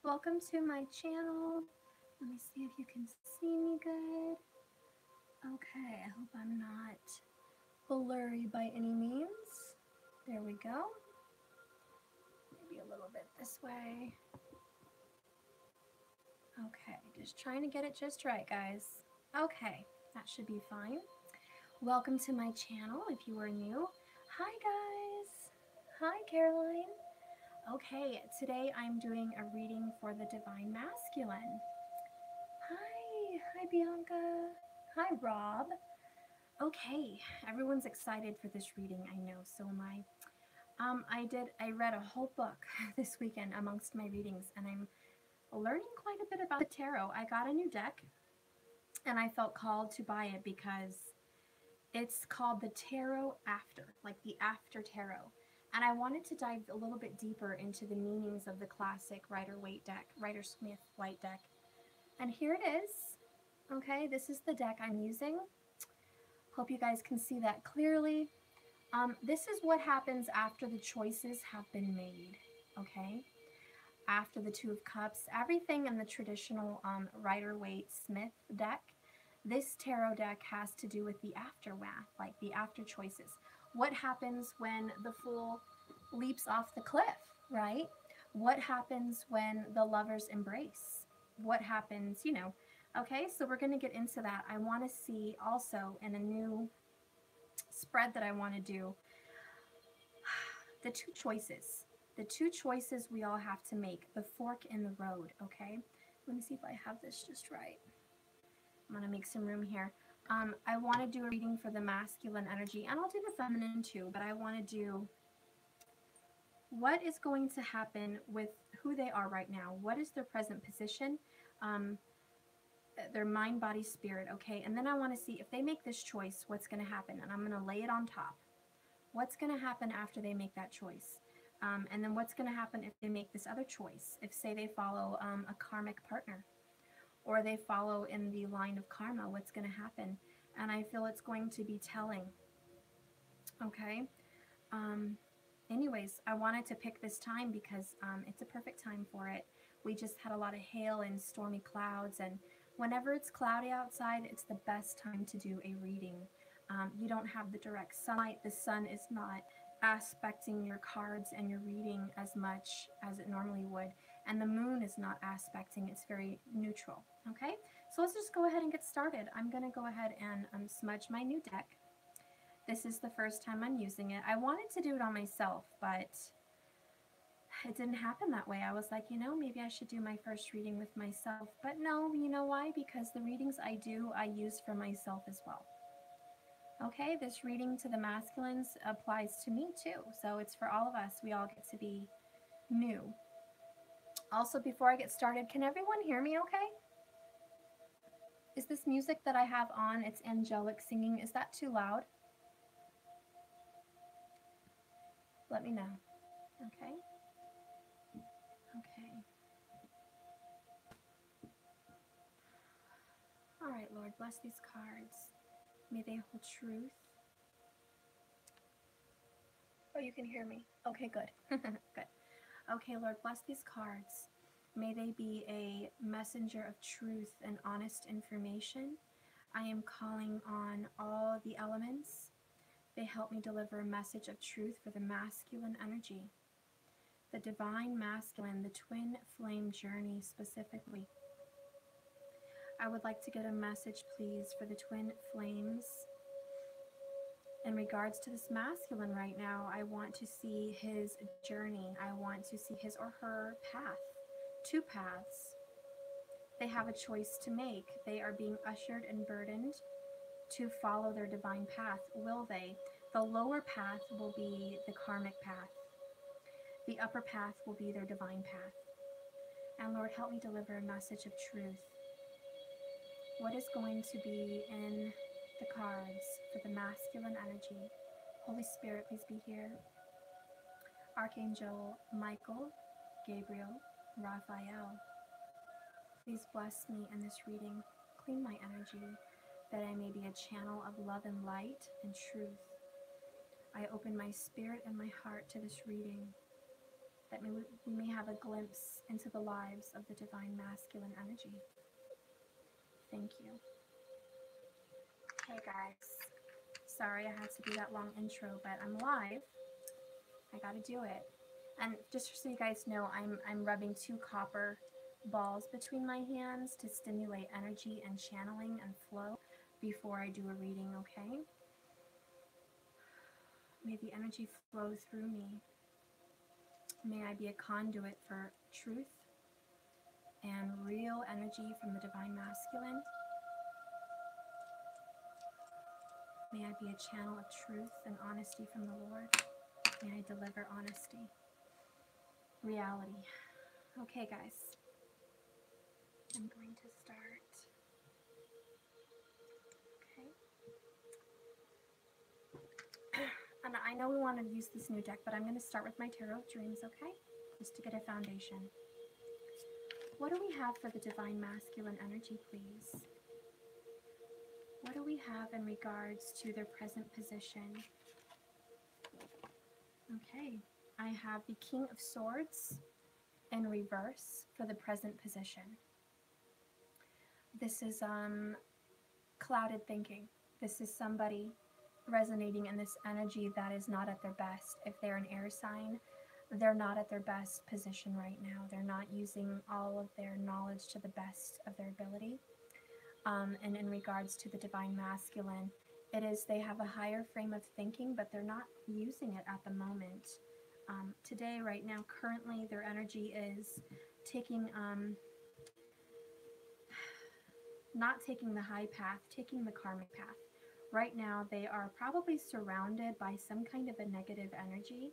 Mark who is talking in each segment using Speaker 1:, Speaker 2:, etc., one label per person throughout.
Speaker 1: welcome to my channel. Let me see if you can see me good. Okay, I hope I'm not blurry by any means. There we go. Maybe a little bit this way. Okay, just trying to get it just right, guys. Okay, that should be fine. Welcome to my channel if you are new. Hi, guys. Hi, Caroline. Okay, today I'm doing a reading for the Divine Masculine. Hi Bianca. Hi Rob. Okay, everyone's excited for this reading, I know, so am I. I read a whole book this weekend amongst my readings, and I'm learning quite a bit about the tarot. I got a new deck, and I felt called to buy it because it's called the Tarot After, like the After Tarot. And I wanted to dive a little bit deeper into the meanings of the classic Rider-Smith White deck. And here it is. Okay, this is the deck I'm using. Hope you guys can see that clearly. This is what happens after the choices have been made, okay? After the Two of Cups, everything in the traditional Rider-Waite-Smith deck, this tarot deck has to do with the aftermath, like the after choices. What happens when the Fool leaps off the cliff, right? What happens when the lovers embrace? What happens, you know? Okay, so we're going to get into that. I want to see also in a new spread that I want to do, the two choices. The two choices we all have to make, the fork in the road, okay? Let me see if I have this just right. I'm going to make some room here. I want to do a reading for the masculine energy, and I'll do the feminine too, but I want to do what is going to happen with who they are right now. What is their present position? Their mind, body, spirit, okay? And then I want to see if they make this choice, what's going to happen? And I'm going to lay it on top. What's going to happen after they make that choice? And then what's going to happen if they make this other choice? If, say, they follow a karmic partner, or they follow in the line of karma, what's going to happen? And I feel it's going to be telling, okay? Anyways, I wanted to pick this time because it's a perfect time for it. We just had a lot of hail and stormy clouds, and whenever it's cloudy outside, it's the best time to do a reading. You don't have the direct sunlight. The sun is not aspecting your cards and your reading as much as it normally would, and the moon is not aspecting. It's very neutral, okay? So let's just go ahead and get started. I'm going to go ahead and smudge my new deck. This is the first time I'm using it. I wanted to do it on myself, but it didn't happen that way. I was like, you know, maybe I should do my first reading with myself. But no, you know why? Because the readings I do, I use for myself as well. Okay, this reading to the masculines applies to me too. So it's for all of us. We all get to be new. Also, before I get started, can everyone hear me okay? Is this music that I have on, it's angelic singing, is that too loud? Let me know. Okay. Okay. All right, Lord, bless these cards. May they hold truth. Oh, you can hear me. Okay, good. Good. Okay, Lord, bless these cards. May they be a messenger of truth and honest information. I am calling on all the elements. They help me deliver a message of truth for the masculine energy. The divine masculine, the twin flame journey specifically. I would like to get a message, please, for the twin flames. In regards to this masculine right now, I want to see his journey. I want to see his or her path. Two paths. They have a choice to make. They are being ushered and burdened to follow their divine path. Will they? The lower path will be the karmic path. The upper path will be their divine path. And Lord, help me deliver a message of truth. What is going to be in the cards for the masculine energy? Holy Spirit, please be here. Archangel Michael, Gabriel, Raphael, please bless me in this reading. Clean my energy, that I may be a channel of love and light and truth. I open my spirit and my heart to this reading. that we may have a glimpse into the lives of the divine masculine energy. Thank you. Hey guys, sorry I had to do that long intro, but I'm live. I gotta do it. And just so you guys know, I'm rubbing 2 copper balls between my hands to stimulate energy and channeling and flow before I do a reading, okay? May the energy flow through me. May I be a conduit for truth and real energy from the divine masculine. May I be a channel of truth and honesty from the Lord. May I deliver honesty, reality. Okay, guys, I'm going to start. Okay. And I know we want to use this new deck, but I'm going to start with my Tarot of Dreams, okay? Just to get a foundation. What do we have for the divine masculine energy, please? What do we have in regards to their present position? Okay, I have the King of Swords in reverse for the present position. This is clouded thinking. This is somebody resonating in this energy that is not at their best. If they're an air sign, they're not at their best position right now. They're not using all of their knowledge to the best of their ability. And in regards to the divine masculine, it is they have a higher frame of thinking, but they're not using it at the moment. Today, right now, currently, their energy is taking, not taking the high path, taking the karmic path. Right now, they are probably surrounded by some kind of a negative energy,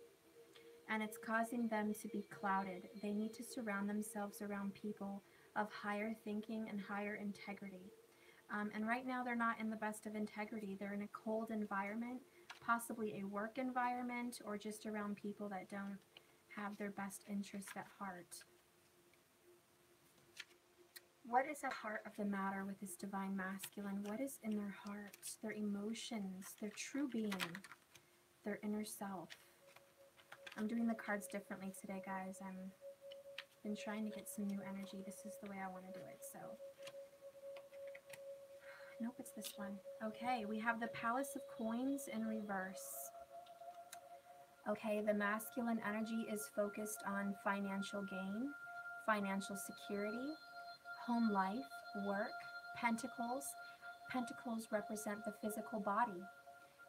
Speaker 1: and it's causing them to be clouded. They need to surround themselves around people of higher thinking and higher integrity. And right now, they're not in the best of integrity. They're in a cold environment, possibly a work environment, or just around people that don't have their best interest at heart. What is at heart of the matter with this divine masculine? What is in their heart, their emotions, their true being, their inner self? I'm doing the cards differently today, guys. I've been trying to get some new energy. This is the way I want to do it, so. Nope, it's this one. Okay, we have the Palace of Coins in reverse. Okay, the masculine energy is focused on financial gain, financial security, home life, work, pentacles. Pentacles represent the physical body.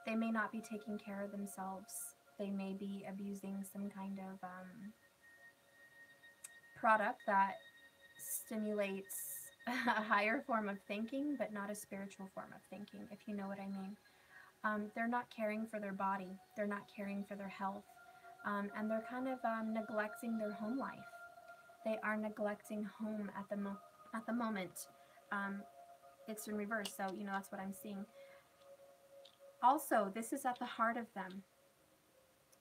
Speaker 1: They may not be taking care of themselves. They may be abusing some kind of product that stimulates a higher form of thinking, but not a spiritual form of thinking, if you know what I mean. They're not caring for their body. They're not caring for their health. And they're kind of neglecting their home life. They are neglecting home at the moment. It's in reverse, so you know that's what I'm seeing. Also, this is at the heart of them.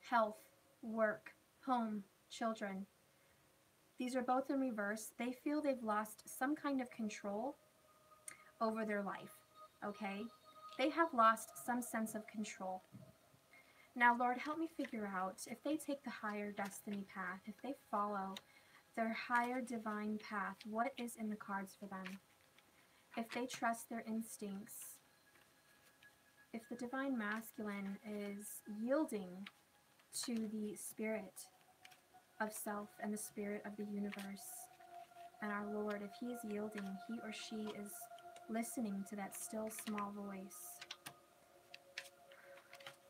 Speaker 1: Health, work, home, children. These are both in reverse. They feel they've lost some kind of control over their life, okay? They have lost some sense of control. Now, Lord, help me figure out if they take the higher destiny path, if they follow their higher divine path, what is in the cards for them? If they trust their instincts, if the divine masculine is yielding to the spirit of self and the spirit of the universe, and our Lord, if he is yielding, he or she is listening to that still small voice,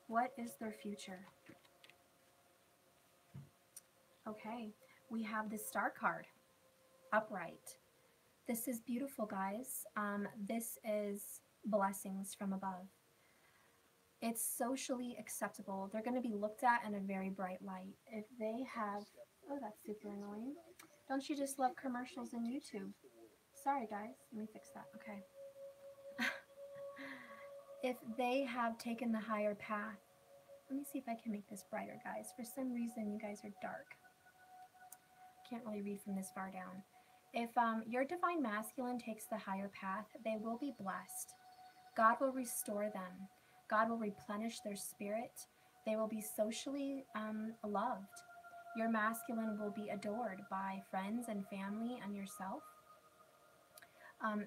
Speaker 1: what is their future? Okay, we have the Star card, upright. This is beautiful, guys. This is blessings from above. It's socially acceptable. They're going to be looked at in a very bright light. If they have, oh, that's super annoying. Don't you just love commercials in YouTube? Sorry, guys. Let me fix that. Okay. If they have taken the higher path, let me see if I can make this brighter, guys. For some reason, you guys are dark. Can't really read from this far down. If your divine masculine takes the higher path, they will be blessed. God will restore them. God will replenish their spirit. They will be socially loved. Your masculine will be adored by friends and family and yourself.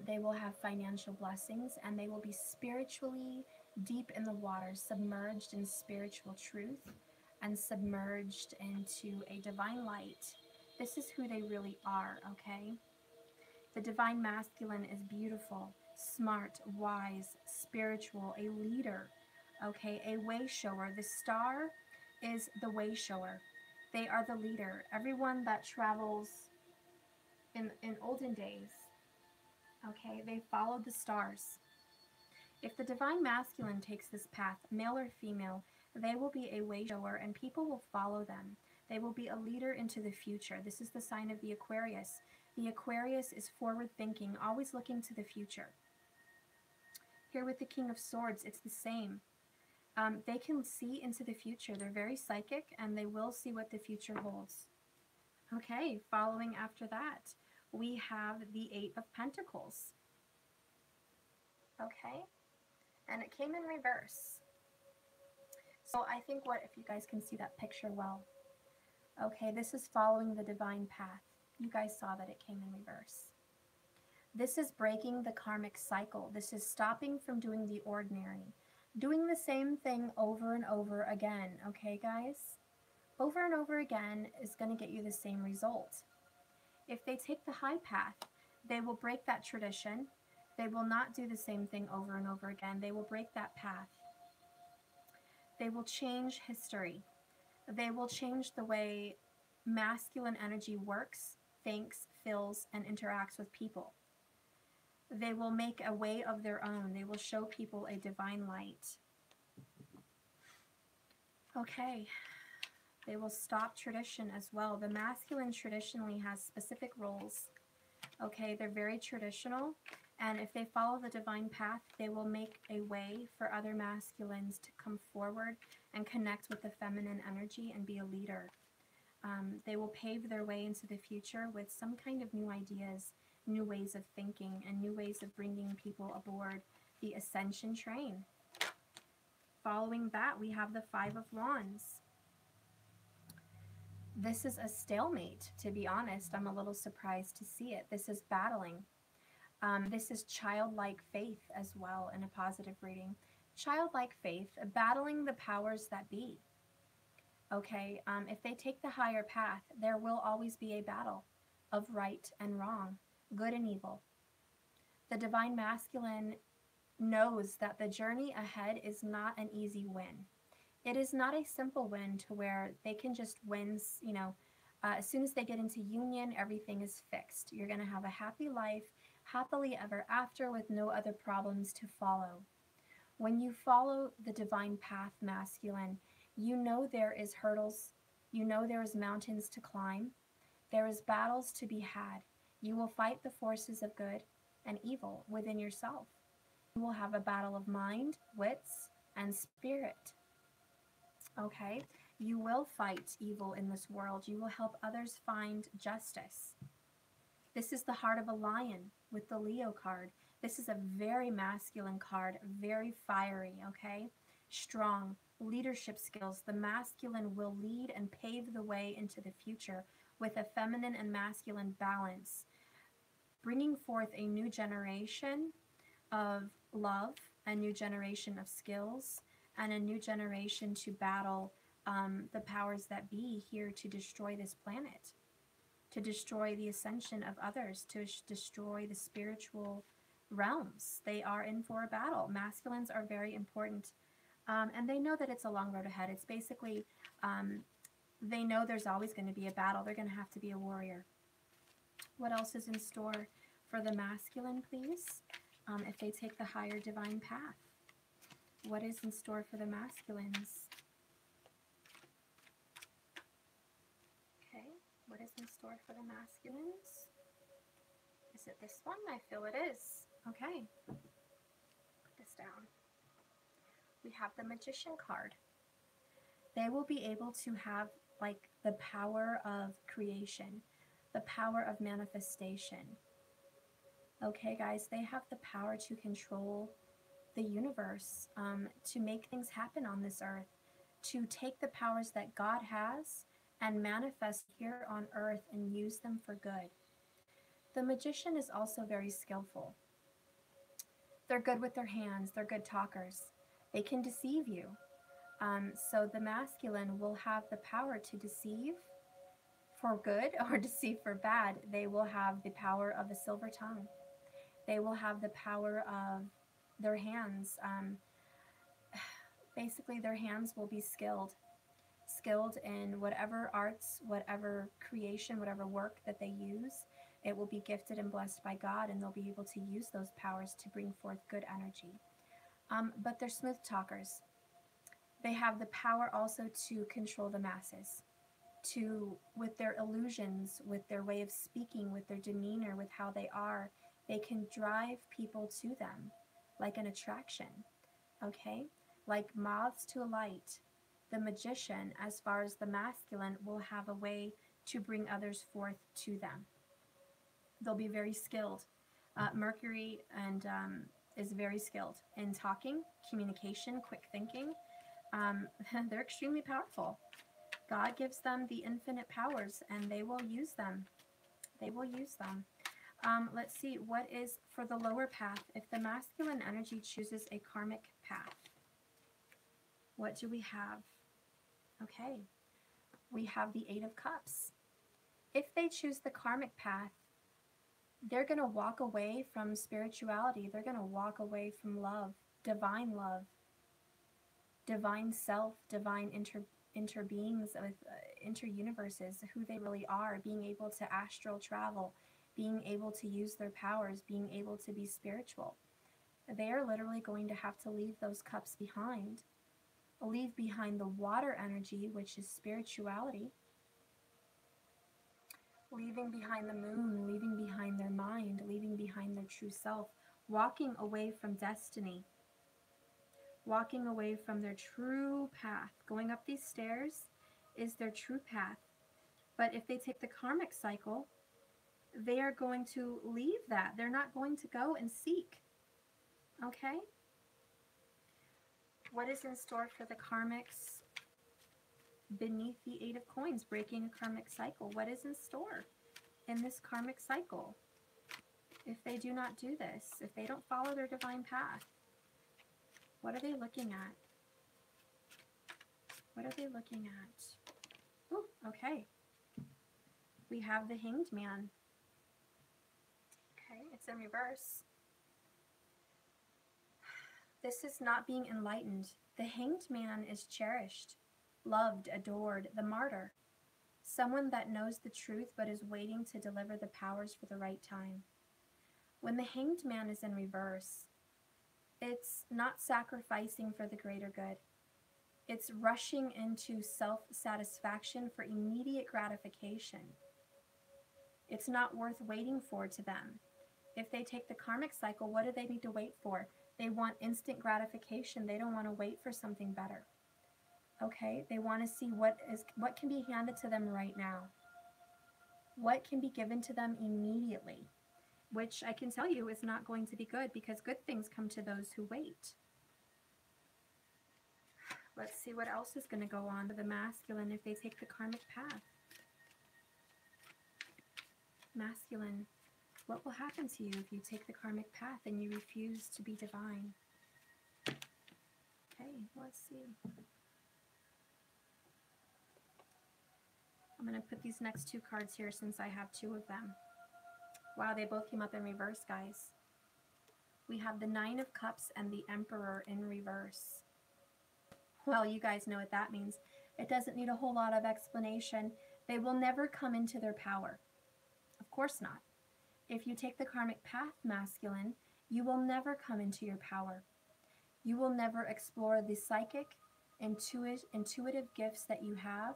Speaker 1: They will have financial blessings, and they will be spiritually deep in the water, submerged in spiritual truth and submerged into a divine light. This is who they really are, okay? The divine masculine is beautiful, smart, wise, spiritual, a leader, okay? A way shower. The star is the way shower. They are the leader. Everyone that travels in olden days, okay, they followed the stars. If the divine masculine takes this path, male or female, they will be a way shower and people will follow them. They will be a leader into the future. This is the sign of the Aquarius. The Aquarius is forward thinking, always looking to the future. Here with the King of Swords, it's the same. They can see into the future. They're very psychic and they will see what the future holds. Okay, following after that, we have the Eight of Pentacles. Okay, and it came in reverse. So I think if you guys can see that picture well. Okay, this is following the divine path. You guys saw that it came in reverse. This is breaking the karmic cycle. This is stopping from doing the ordinary. Doing the same thing over and over again, okay guys? Over and over again is going to get you the same result. If they take the high path, they will break that tradition. They will not do the same thing over and over again. They will break that path. They will change history. They will change the way masculine energy works, thinks, feels, and interacts with people. They will make a way of their own. They will show people a divine light. Okay. They will stop tradition as well. The masculine traditionally has specific roles. Okay, they're very traditional. And if they follow the divine path, they will make a way for other masculines to come forward and connect with the feminine energy and be a leader. They will pave their way into the future with some kind of new ideas, new ways of thinking, and new ways of bringing people aboard the ascension train. Following that, we have the Five of Wands. This is a stalemate, to be honest. I'm a little surprised to see it. This is battling. This is childlike faith as well in a positive reading. Childlike faith, battling the powers that be. Okay, if they take the higher path, there will always be a battle of right and wrong, good and evil. The divine masculine knows that the journey ahead is not an easy win. It is not a simple win to where they can just win, you know, as soon as they get into union, everything is fixed. You're going to have a happy life, happily ever after, with no other problems to follow. When you follow the divine path, masculine, you know there is hurdles, you know there is mountains to climb, there is battles to be had. You will fight the forces of good and evil within yourself. You will have a battle of mind, wits, and spirit. Okay? You will fight evil in this world. You will help others find justice. This is the heart of a lion with the Leo card. This is a very masculine card, very fiery, okay? Strong, leadership skills. The masculine will lead and pave the way into the future with a feminine and masculine balance, bringing forth a new generation of love, a new generation of skills, and a new generation to battle the powers that be here to destroy this planet, to destroy the ascension of others, to destroy the spiritual realms. They are in for a battle. Masculines are very important, and they know that it's a long road ahead. It's basically, they know there's always going to be a battle. They're going to have to be a warrior. What else is in store for the masculine, please? If they take the higher divine path, what is in store for the masculines? Okay, what is in store for the masculines? Is it this one? I feel it is. Okay, put this down. We have the Magician card. They will be able to have like the power of creation, the power of manifestation. Okay, guys, they have the power to control the universe, to make things happen on this earth, to take the powers that God has, and manifest here on earth and use them for good. The magician is also very skillful. They're good with their hands, they're good talkers. They can deceive you. So the masculine will have the power to deceive for good or deceive for bad. They will have the power of a silver tongue. They will have the power of their hands. Basically, their hands will be skilled in whatever arts, whatever creation, whatever work that they use. It will be gifted and blessed by God, and they'll be able to use those powers to bring forth good energy. But they're smooth talkers. They have the power also to control the masses, with their illusions, with their way of speaking, with their demeanor, with how they are, they can drive people to them like an attraction, okay? Like moths to a light. The magician, as far as the masculine, will have a way to bring others forth to them. They'll be very skilled. Mercury and is very skilled in talking, communication, quick thinking. They're extremely powerful. God gives them the infinite powers, and they will use them. They will use them. Let's see, what is for the lower path? If the masculine energy chooses a karmic path, what do we have? Okay, we have the Eight of Cups. If they choose the karmic path, they're going to walk away from spirituality. They're going to walk away from love, divine self, divine interbeings, with inter-universes, who they really are, being able to astral travel, being able to use their powers, being able to be spiritual. They are literally going to have to leave those cups behind, leave behind the water energy, which is spirituality, leaving behind the moon, leaving behind their mind, leaving behind their true self, walking away from destiny, walking away from their true path. Going up these stairs is their true path. But if they take the karmic cycle, they are going to leave that. They're not going to go and seek. Okay? What is in store for the karmics beneath the Eight of Coins, breaking a karmic cycle? What is in store in this karmic cycle if they do not do this, if they don't follow their divine path? What are they looking at? What are they looking at? Ooh, okay. We have the Hanged Man. Okay, it's in reverse. This is not being enlightened. The Hanged Man is cherished, loved, adored, the martyr. Someone that knows the truth but is waiting to deliver the powers for the right time. When the Hanged Man is in reverse, it's not sacrificing for the greater good. It's rushing into self-satisfaction for immediate gratification. It's not worth waiting for to them. If they take the karmic cycle, what do they need to wait for? They want instant gratification. They don't want to wait for something better. Okay? They want to see what can be handed to them right now. What can be given to them immediately, which I can tell you is not going to be good, because good things come to those who wait. Let's see what else is going to go on to the masculine if they take the karmic path. Masculine, what will happen to you if you take the karmic path and you refuse to be divine? Okay, let's see. I'm going to put these next two cards here since I have two of them. Wow, they both came up in reverse, guys. We have the Nine of Cups and the Emperor in reverse. Well, you guys know what that means. It doesn't need a whole lot of explanation. They will never come into their power. Of course not. If you take the karmic path, masculine, you will never come into your power. You will never explore the psychic, intuitive gifts that you have.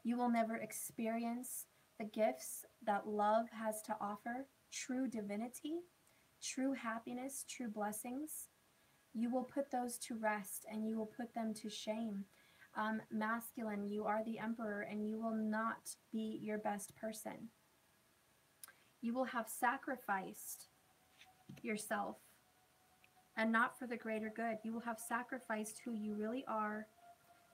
Speaker 1: You will never experience the gifts that love has to offer, true divinity, true happiness, true blessings. You will put those to rest, and you will put them to shame. Masculine, you are the emperor, and you will not be your best person. You will have sacrificed yourself, and not for the greater good. You will have sacrificed who you really are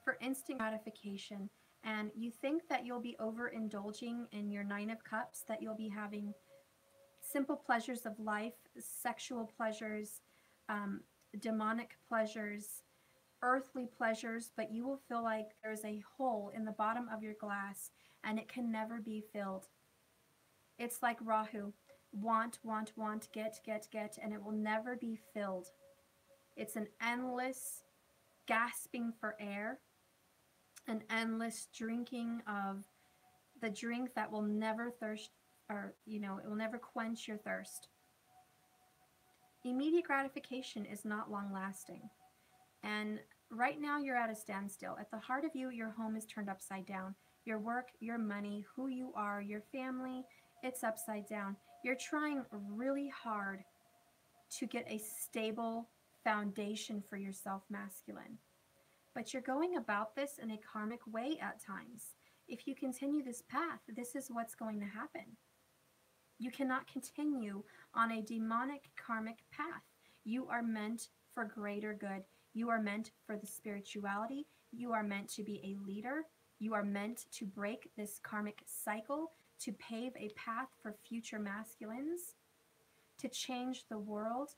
Speaker 1: for instant gratification, And you think that you'll be overindulging in your Nine of Cups, that you'll be having simple pleasures of life, sexual pleasures, um, demonic pleasures, earthly pleasures, but you will feel like there's a hole in the bottom of your glass and it can never be filled. It's like Rahu. Want, want, want, get, and it will never be filled. It's an endless gasping for air, an endless drinking of the drink that will never thirst, or, it will never quench your thirst. Immediate gratification is not long lasting. And right now you're at a standstill. At the heart of you, your home is turned upside down. Your work, your money, who you are, your family, it's upside down. You're trying really hard to get a stable foundation for yourself, masculine. But you're going about this in a karmic way at times. If you continue this path, this is what's going to happen. You cannot continue on a demonic karmic path. You are meant for greater good. You are meant for the spirituality. You are meant to be a leader. You are meant to break this karmic cycle, to pave a path for future masculines, to change the world,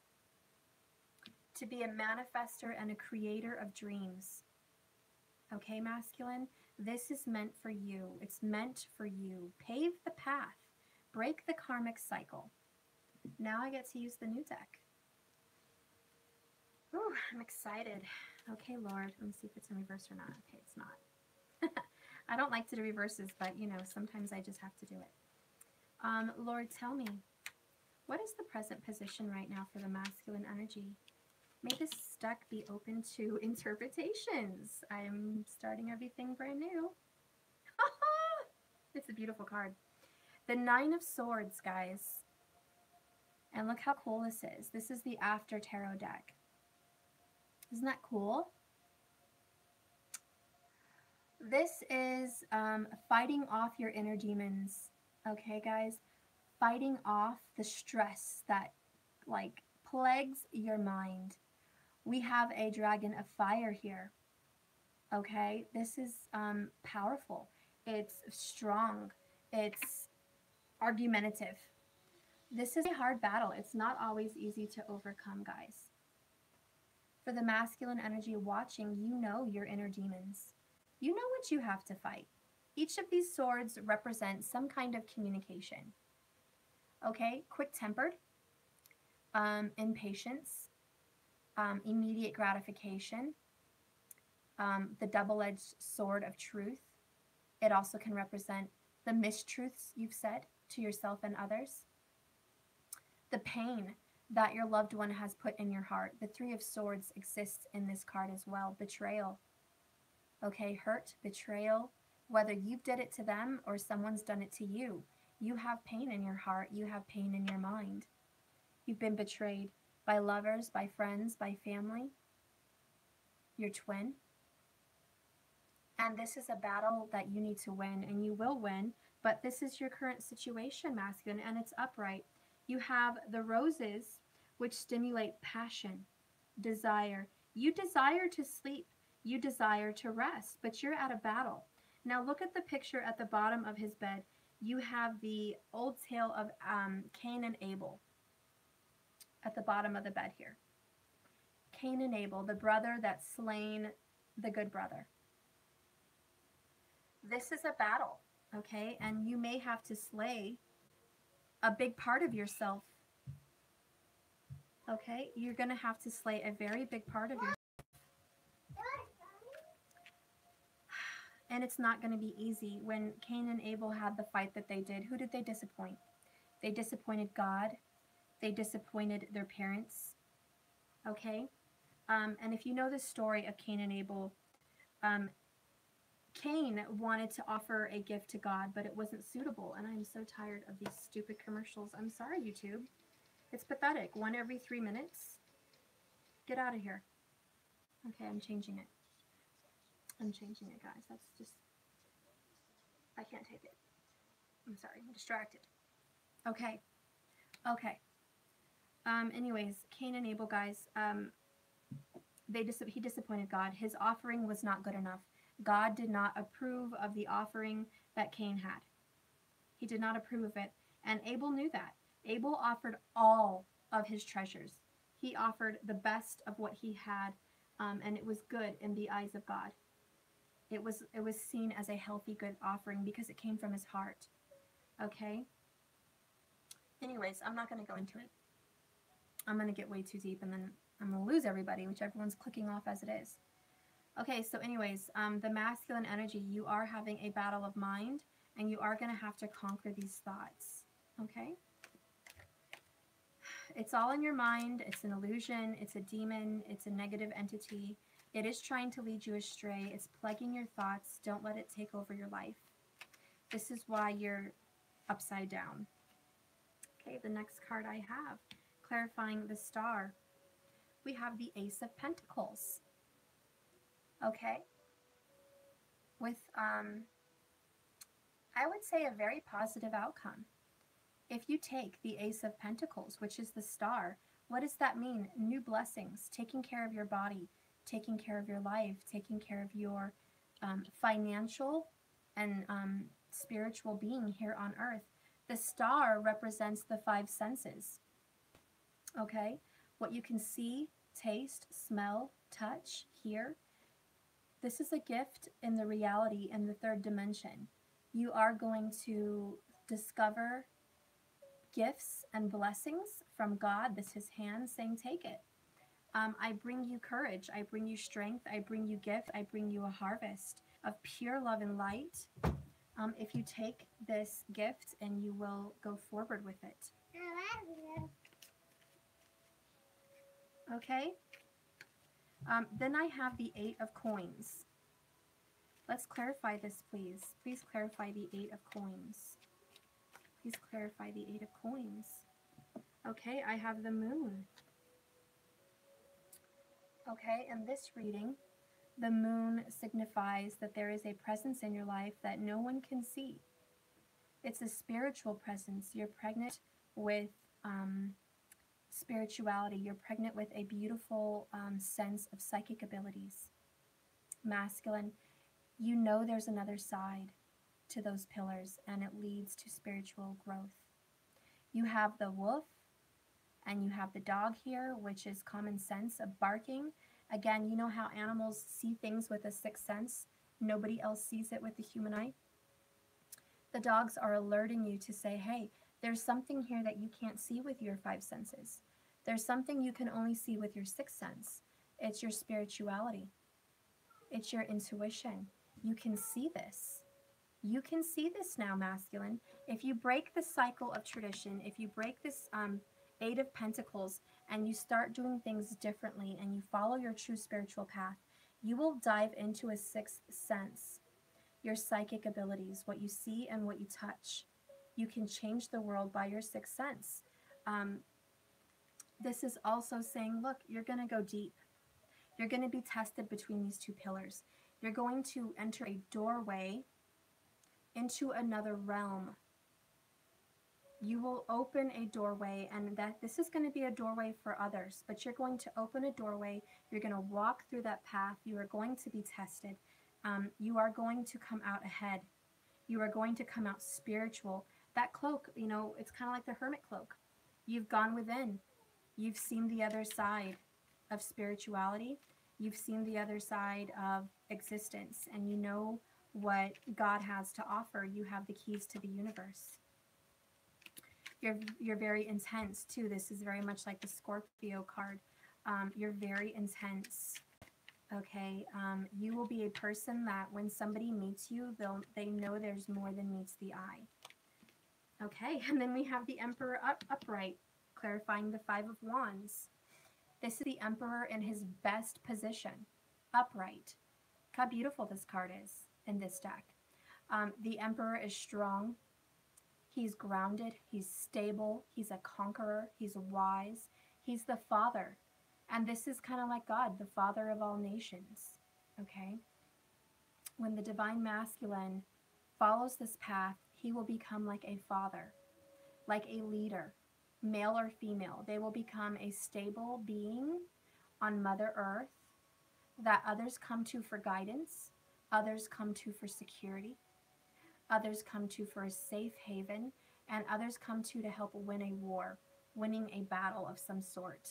Speaker 1: to be a manifester and a creator of dreams. Okay, masculine? This is meant for you. It's meant for you. Pave the path. Break the karmic cycle. Now I get to use the new deck. Ooh, I'm excited. Okay, Lord. Let me see if it's in reverse or not. Okay, it's not. I don't like to do reverses, but, sometimes I just have to do it. Lord, tell me, what is the present position right now for the masculine energy? May this deck be open to interpretations. I'm starting everything brand new. It's a beautiful card. The Nine of Swords, guys. And look how cool this is. This is the After Tarot deck. Isn't that cool? This is fighting off your inner demons. Okay, guys? Fighting off the stress that, plagues your mind. We have a dragon of fire here. Okay? This is powerful. It's strong. It's argumentative. This is a hard battle. It's not always easy to overcome, guys. For the masculine energy watching, you know your inner demons. You know what you have to fight. Each of these swords represents some kind of communication. Okay? Quick-tempered, impatience, immediate gratification, the double-edged sword of truth. It also can represent the mistruths you've said to yourself and others, the pain that your loved one has put in your heart. The Three of Swords exists in this card as well. Betrayal. Okay, hurt, betrayal, whether you did it to them or someone's done it to you. You have pain in your heart. You have pain in your mind. You've been betrayed by lovers, by friends, by family, your twin. And this is a battle that you need to win, and you will win, but this is your current situation, masculine, and it's upright. You have the roses, which stimulate passion, desire. You desire to sleep. You desire to rest, but you're at a battle. Now look at the picture at the bottom of his bed. You have the old tale of Cain and Abel at the bottom of the bed here. Cain and Abel, the brother that slain the good brother. This is a battle, okay? And you may have to slay a big part of yourself, okay? You're going to have to slay a very big part of yourself. And it's not going to be easy. When Cain and Abel had the fight that they did, who did they disappoint? They disappointed God. They disappointed their parents, okay? And if you know the story of Cain and Abel, Cain wanted to offer a gift to God, but it wasn't suitable. And I'm so tired of these stupid commercials. I'm sorry, YouTube. It's pathetic. One every 3 minutes. Get out of here. Okay, I'm changing it. I'm changing it, guys. That's just... I can't take it. I'm sorry. I'm distracted. Okay. Okay. Anyways, Cain and Abel, guys, he disappointed God. His offering was not good enough. God did not approve of the offering that Cain had. He did not approve of it. And Abel knew that. Abel offered all of his treasures. He offered the best of what he had, and it was good in the eyes of God. It was seen as a healthy, good offering because it came from his heart. Okay? Anyways, I'm not going to go into it. I'm going to get way too deep, and then I'm going to lose everybody, which everyone's clicking off as it is. Okay, so anyways, the masculine energy, you are having a battle of mind, and you are going to have to conquer these thoughts. Okay? It's all in your mind. It's an illusion. It's a demon. It's a negative entity. It is trying to lead you astray. It's plaguing your thoughts. Don't let it take over your life. This is why you're upside down. Okay, the next card I have, clarifying the star. We have the Ace of Pentacles. Okay? With, I would say, a very positive outcome. If you take the Ace of Pentacles, which is the star, what does that mean? New blessings, taking care of your body, taking care of your life, taking care of your financial and spiritual being here on earth. The star represents the five senses. Okay? What you can see, taste, smell, touch, hear. This is a gift in the reality in the third dimension. You are going to discover gifts and blessings from God. This is his hand saying, take it. I bring you courage. I bring you strength. I bring you gift. I bring you a harvest of pure love and light. If you take this gift and you will go forward with it. Okay? Then I have the Eight of Coins. Let's clarify this, please. Please clarify the Eight of Coins. Please clarify the Eight of Coins. Okay, I have the Moon. Okay, in this reading, the moon signifies that there is a presence in your life that no one can see. It's a spiritual presence. You're pregnant with spirituality. You're pregnant with a beautiful sense of psychic abilities. Masculine, you know there's another side to those pillars, and it leads to spiritual growth. You have the wolf, and you have the dog here, which is common sense of barking. Again, you know how animals see things with a sixth sense. Nobody else sees it with the human eye. The dogs are alerting you to say, hey, there's something here that you can't see with your five senses. There's something you can only see with your sixth sense. It's your spirituality. It's your intuition. You can see this. You can see this now, masculine. If you break the cycle of tradition, if you break this Eight of Pentacles, and you start doing things differently and you follow your true spiritual path, you will dive into a sixth sense, your psychic abilities, what you see and what you touch. You can change the world by your sixth sense. This is also saying, look, you're going to go deep. You're going to be tested between these two pillars. You're going to enter a doorway into another realm. You will open a doorway, and that this is going to be a doorway for others, but you're going to open a doorway. You're going to walk through that path. You are going to be tested. You are going to come out ahead. You are going to come out spiritual. That cloak, you know, it's kind of like the hermit cloak. You've gone within. You've seen the other side of spirituality. You've seen the other side of existence, and you know what God has to offer. You have the keys to the universe. You're very intense too. This is very much like the Scorpio card. You're very intense. Okay, you will be a person that when somebody meets you, they know there's more than meets the eye. Okay, and then we have the Emperor upright, clarifying the Five of Wands. This is the Emperor in his best position, upright. Look how beautiful this card is in this deck. The Emperor is strong. He's grounded, he's stable, he's a conqueror, he's wise, he's the father. And this is kind of like God, the father of all nations, okay? When the divine masculine follows this path, he will become like a father, like a leader, male or female. They will become a stable being on Mother Earth that others come to for guidance, Others come to for security. Others come to for a safe haven. And others come to help win a war, winning a battle of some sort.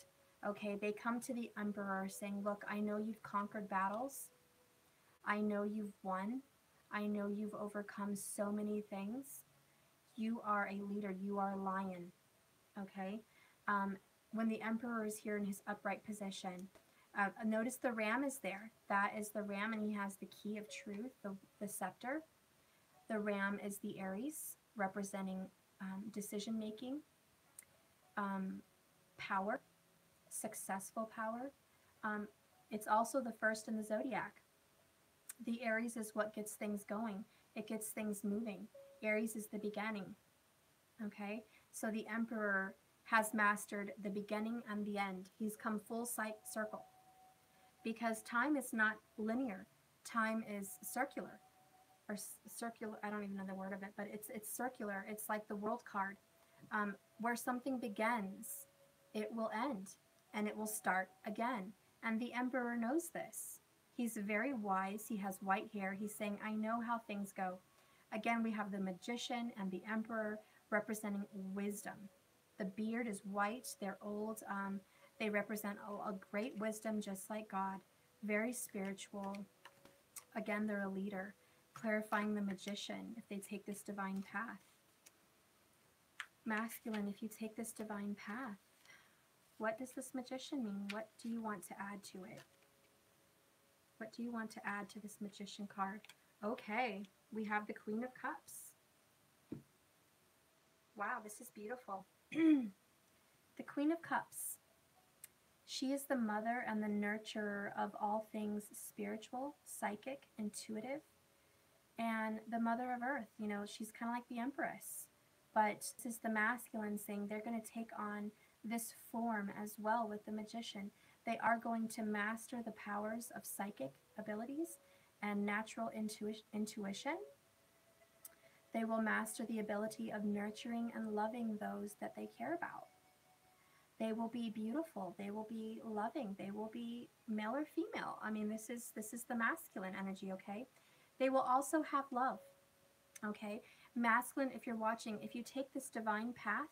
Speaker 1: Okay, they come to the emperor saying, look, I know you've conquered battles. I know you've won. I know you've overcome so many things. You are a leader. You are a lion. Okay? Um, when the emperor is here in his upright position, notice the ram is there. That is the ram, and he has the key of truth, the scepter. The ram is the Aries, representing decision making, power, successful power. Um, it's also the first in the zodiac. The Aries is what gets things going. It gets things moving. Aries is the beginning. Okay? So the emperor has mastered the beginning and the end. He's come full circle. Because time is not linear. Time is circular. Or circular, I don't even know the word of it, but it's circular. It's like the world card. Where something begins, it will end. And it will start again. And the emperor knows this. He's very wise. He has white hair. He's saying, I know how things go. Again, we have the magician and the emperor representing wisdom. The beard is white. They're old. They represent a great wisdom, just like God. Very spiritual. Again, they're a leader, clarifying the magician if they take this divine path. Masculine, if you take this divine path, what does this magician mean? What do you want to add to it? What do you want to add to this magician card? Okay, we have the Queen of Cups. Wow, this is beautiful. The Queen of Cups. She is the mother and the nurturer of all things spiritual, psychic, intuitive, and the mother of earth. You know, she's kind of like the empress. But this is the masculine saying they're going to take on this form as well with the magician. They are going to master the powers of psychic abilities and natural intuition. They will master the ability of nurturing and loving those that they care about. They will be beautiful. They will be loving. They will be male or female. I mean, this is the masculine energy, okay? They will also have love, okay? Masculine, if you're watching, if you take this divine path,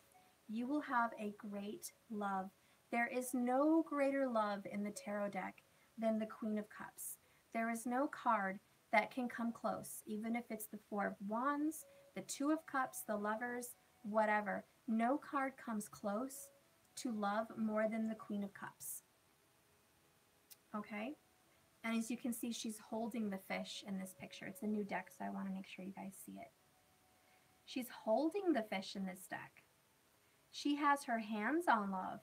Speaker 1: you will have a great love. There is no greater love in the tarot deck than the Queen of Cups. There is no card that can come close, even if it's the Four of Wands, the Two of Cups, the Lovers, whatever. No card comes close to love more than the Queen of Cups. Okay? And as you can see, she's holding the fish in this picture. It's a new deck, so I want to make sure you guys see it. She's holding the fish in this deck. She has her hands on love.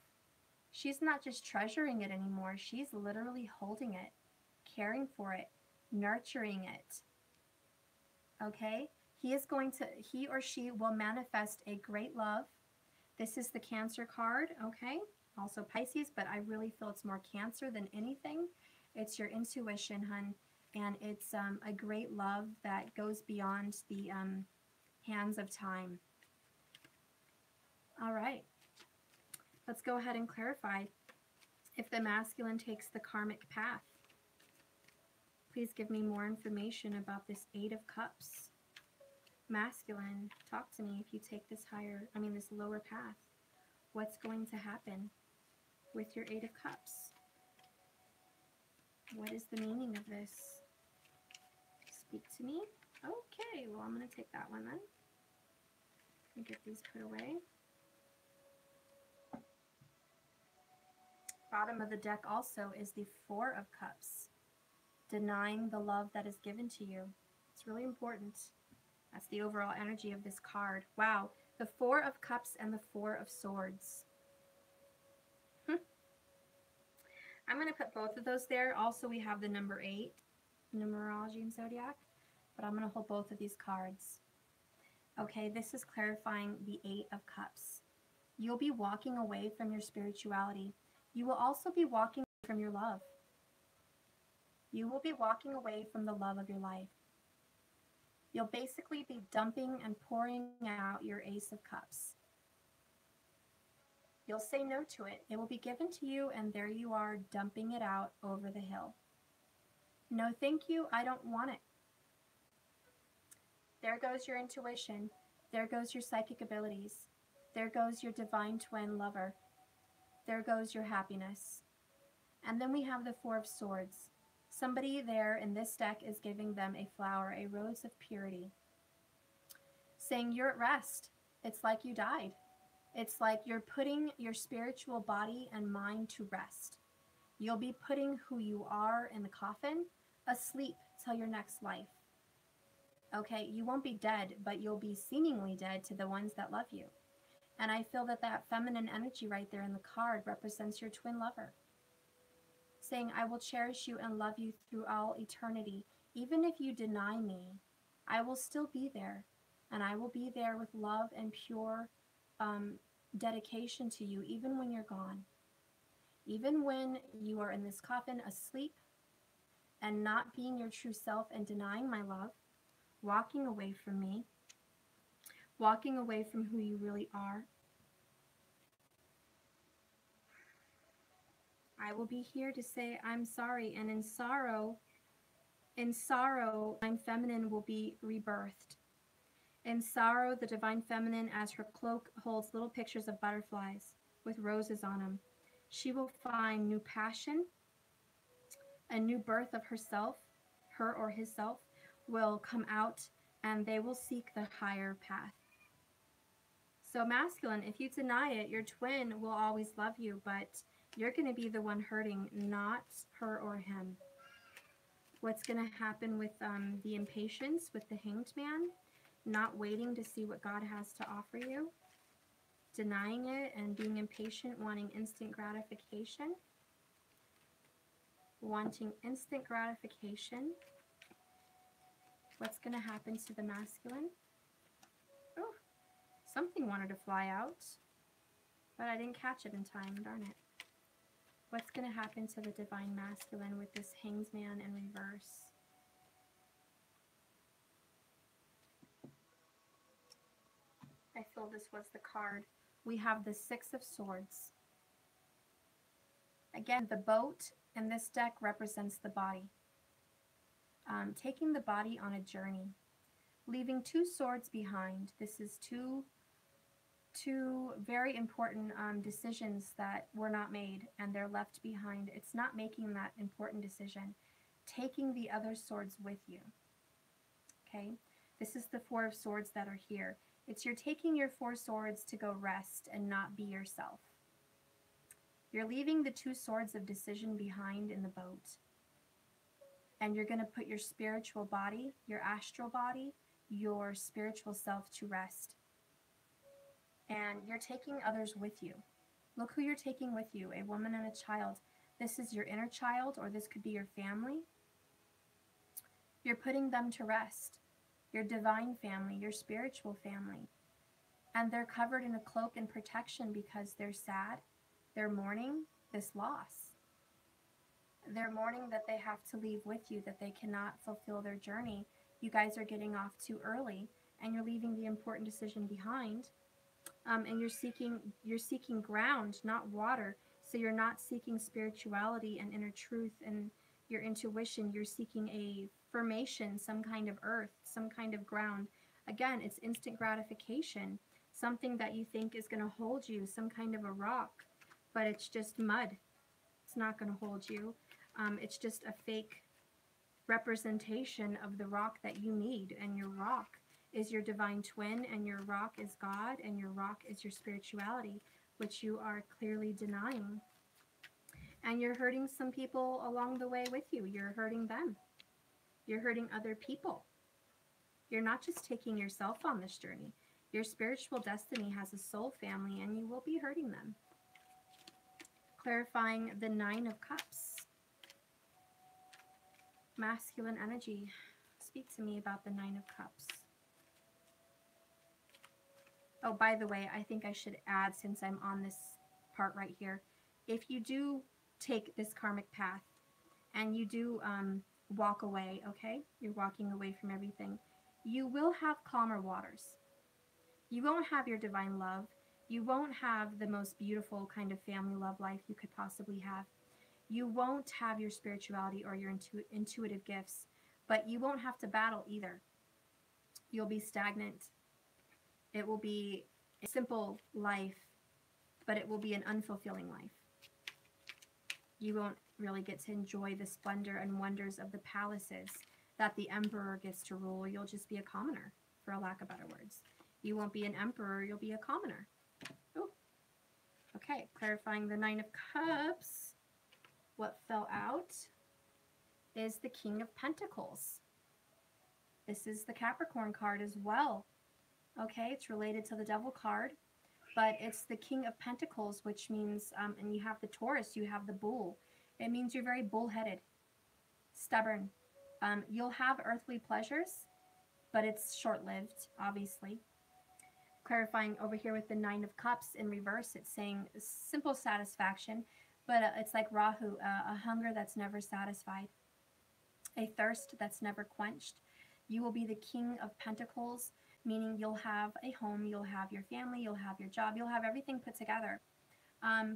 Speaker 1: She's not just treasuring it anymore. She's literally holding it, caring for it, nurturing it. Okay? He or she will manifest a great love. This is the Cancer card, okay? Also Pisces, but I really feel it's more Cancer than anything. It's your intuition, hun. And it's a great love that goes beyond the hands of time. All right. Let's go ahead and clarify. If the masculine takes the karmic path, please give me more information about this Eight of Cups. Masculine, talk to me if you take this this lower path. What's going to happen with your Eight of Cups? What is the meaning of this? Speak to me. Okay, well, I'm going to take that one then. And get these put away. Bottom of the deck also is the Four of Cups. Denying the love that is given to you. It's really important. That's the overall energy of this card. Wow. The Four of Cups and the Four of Swords. I'm going to put both of those there. Also, we have the number 8, numerology and zodiac. But I'm going to hold both of these cards. Okay, this is clarifying the Eight of Cups. You'll be walking away from your spirituality. You will also be walking away from your love. You will be walking away from the love of your life. You'll basically be dumping and pouring out your Ace of Cups. You'll say no to it. It will be given to you, and there you are, dumping it out over the hill. No, thank you. I don't want it. There goes your intuition. There goes your psychic abilities. There goes your divine twin lover. There goes your happiness. And then we have the Four of Swords. Somebody there in this deck is giving them a flower, a rose of purity, saying you're at rest. It's like you died. It's like you're putting your spiritual body and mind to rest. You'll be putting who you are in the coffin, asleep till your next life. Okay, you won't be dead, but you'll be seemingly dead to the ones that love you. And I feel that that feminine energy right there in the card represents your twin lover, saying, I will cherish you and love you through all eternity. Even if you deny me, I will still be there. And I will be there with love and pure dedication to you, even when you're gone. Even when you are in this coffin asleep and not being your true self and denying my love, walking away from me, walking away from who you really are, I will be here to say I'm sorry. And in sorrow, divine feminine will be rebirthed. In sorrow, the divine feminine, as her cloak holds little pictures of butterflies with roses on them, she will find new passion, a new birth of herself, her or his self, will come out, and they will seek the higher path. So masculine, if you deny it, your twin will always love you, but you're going to be the one hurting, not her or him. What's going to happen with the impatience, with the Hanged Man, not waiting to see what God has to offer you, denying it and being impatient, wanting instant gratification, What's going to happen to the masculine? Oh, something wanted to fly out, but I didn't catch it in time, darn it. What's going to happen to the divine masculine with this Hanged Man in reverse? I feel this was the card. We have the Six of Swords. Again, the boat in this deck represents the body. Taking the body on a journey. Leaving two swords behind. This is two very important decisions that were not made, and they're left behind. It's not making that important decision. Taking the other swords with you. Okay? This is the Four of Swords that are here. It's you're taking your four swords to go rest and not be yourself. You're leaving the two swords of decision behind in the boat. And you're going to put your spiritual body, your astral body, your spiritual self to rest. And you're taking others with you. Look who you're taking with you, a woman and a child. This is your inner child, or this could be your family. You're putting them to rest. Your divine family, your spiritual family. And they're covered in a cloak and protection because they're sad. They're mourning this loss. They're mourning that they have to leave with you, that they cannot fulfill their journey. You guys are getting off too early, and you're leaving the important decision behind. And you're seeking ground, not water. So you're not seeking spirituality and inner truth and your intuition. You're seeking a formation, some kind of earth, some kind of ground. Again, it's instant gratification, something that you think is going to hold you, some kind of a rock, but it's just mud. It's not going to hold you. It's just a fake representation of the rock that you need, and your rock is your divine twin, and your rock is God, and your rock is your spirituality, which you are clearly denying. And you're hurting some people along the way with you. You're hurting them. You're hurting other people. You're not just taking yourself on this journey. Your spiritual destiny has a soul family, and you will be hurting them. Clarifying the Nine of Cups. Masculine energy. Speak to me about the Nine of Cups. Oh, by the way, I think I should add, since I'm on this part right here, if you do take this karmic path and you do walk away, okay? You're walking away from everything. You will have calmer waters. You won't have your divine love. You won't have the most beautiful kind of family love life you could possibly have. You won't have your spirituality or your intuitive gifts, but you won't have to battle either. You'll be stagnant. It will be a simple life, but it will be an unfulfilling life. You won't really get to enjoy the splendor and wonders of the palaces that the emperor gets to rule. You'll just be a commoner, for a lack of better words. You won't be an emperor, you'll be a commoner. Oh, okay, clarifying the Nine of Cups. What fell out is the King of Pentacles. This is the Capricorn card as well. Okay, it's related to the Devil card, but it's the King of Pentacles, which means, and you have the Taurus, you have the Bull. It means you're very bullheaded, stubborn. You'll have earthly pleasures, but it's short-lived, obviously. Clarifying over here with the Nine of Cups in reverse, it's saying simple satisfaction, but it's like Rahu, a hunger that's never satisfied, a thirst that's never quenched. You will be the King of Pentacles, meaning you'll have a home, you'll have your family, you'll have your job, you'll have everything put together.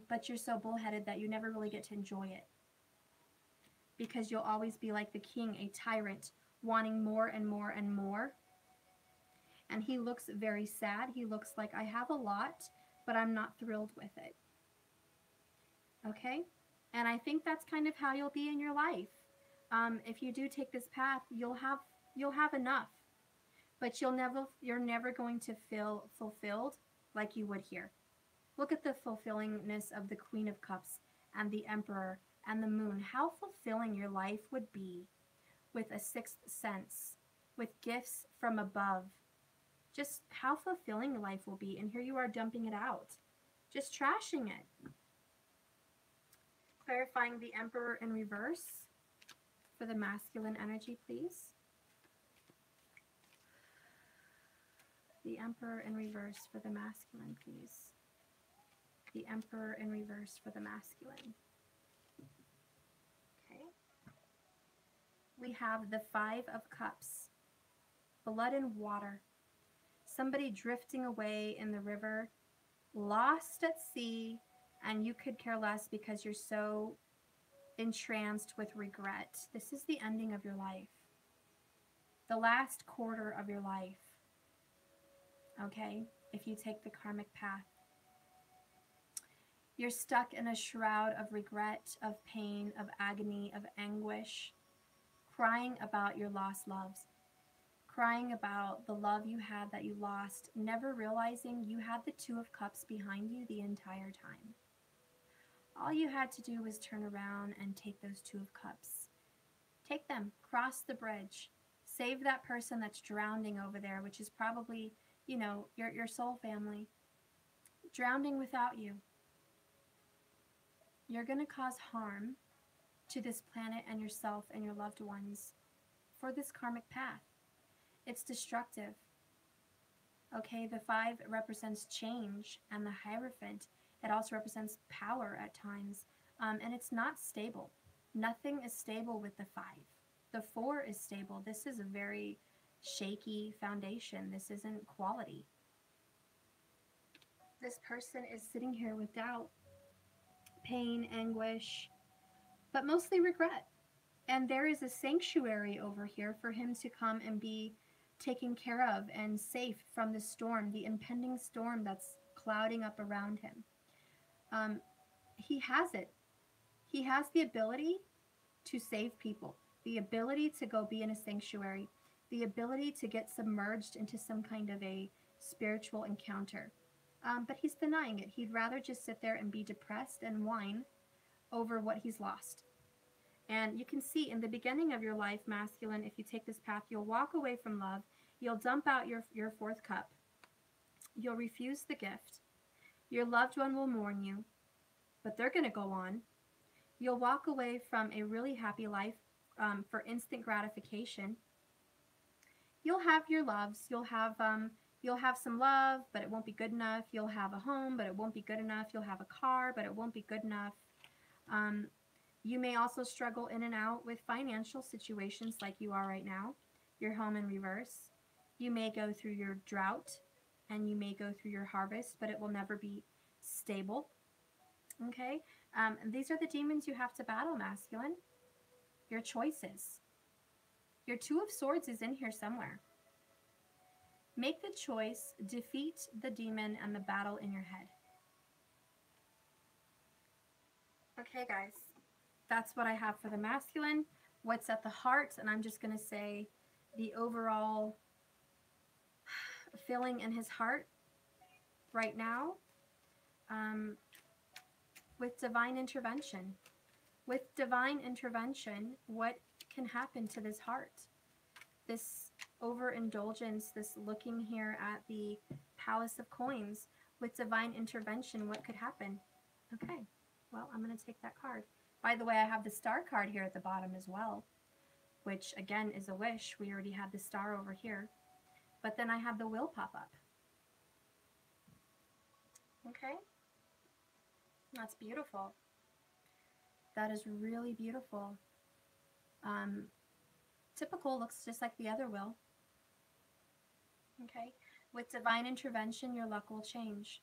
Speaker 1: But you're so bullheaded that you never really get to enjoy it. Because you'll always be like the king, a tyrant, wanting more and more and more. And he looks very sad. He looks like, I have a lot, but I'm not thrilled with it. Okay? And I think that's kind of how you'll be in your life. If you do take this path, you'll have enough. But you're never going to feel fulfilled like you would here. Look at the fulfillingness of the Queen of Cups and the Emperor and the Moon. How fulfilling your life would be with a sixth sense, with gifts from above. Just how fulfilling life will be. And here you are dumping it out, just trashing it. Clarifying the Emperor in reverse for the masculine energy, please. The Emperor in reverse for the masculine, please. The Emperor in reverse for the masculine. Okay. We have the Five of Cups. Blood and water. Somebody drifting away in the river, lost at sea, and you could care less because you're so entranced with regret. This is the ending of your life. The last quarter of your life. Okay, if you take the karmic path. You're stuck in a shroud of regret, of pain, of agony, of anguish, crying about your lost loves, crying about the love you had that you lost, never realizing you had the Two of Cups behind you the entire time. All you had to do was turn around and take those Two of Cups. Take them, cross the bridge, save that person that's drowning over there, which is probably, you know, your soul family, drowning without you. You're going to cause harm to this planet and yourself and your loved ones for this karmic path. It's destructive. Okay, the Five represents change, and the Hierophant, it also represents power at times, and it's not stable. Nothing is stable with the Five. The Four is stable. This is a very shaky foundation. This isn't quality. This person is sitting here with doubt, pain, anguish, but mostly regret. And there is a sanctuary over here for him to come and be taken care of and safe from the storm, the impending storm that's clouding up around him. He has it. He has the ability to save people, the ability to go be in a sanctuary, the ability to get submerged into some kind of a spiritual encounter. But he's denying it. He'd rather just sit there and be depressed and whine over what he's lost. And you can see in the beginning of your life, masculine, if you take this path, you'll walk away from love. You'll dump out your fourth cup. You'll refuse the gift. Your loved one will mourn you, but they're going to go on. You'll walk away from a really happy life for instant gratification. You'll have your loves. You'll have some love, but it won't be good enough. You'll have a home, but it won't be good enough. You'll have a car, but it won't be good enough. You may also struggle in and out with financial situations like you are right now. Your home in reverse. You may go through your drought and you may go through your harvest, but it will never be stable. Okay? These are the demons you have to battle, masculine. Your choices. Your Two of Swords is in here somewhere. Make the choice, defeat the demon and the battle in your head. Okay, guys, that's what I have for the masculine. What's at the heart, and I'm just going to say the overall feeling in his heart right now, with divine intervention. With divine intervention, what can happen to this heart? This overindulgence, this looking here at the Palace of Coins, with divine intervention, what could happen? Okay, well, I'm going to take that card. By the way, I have the star card here at the bottom as well, which again is a wish. We already had the star over here. But then I have the will pop up. Okay, that's beautiful. That is really beautiful. Typical looks just like the other will. Okay, with divine intervention, your luck will change.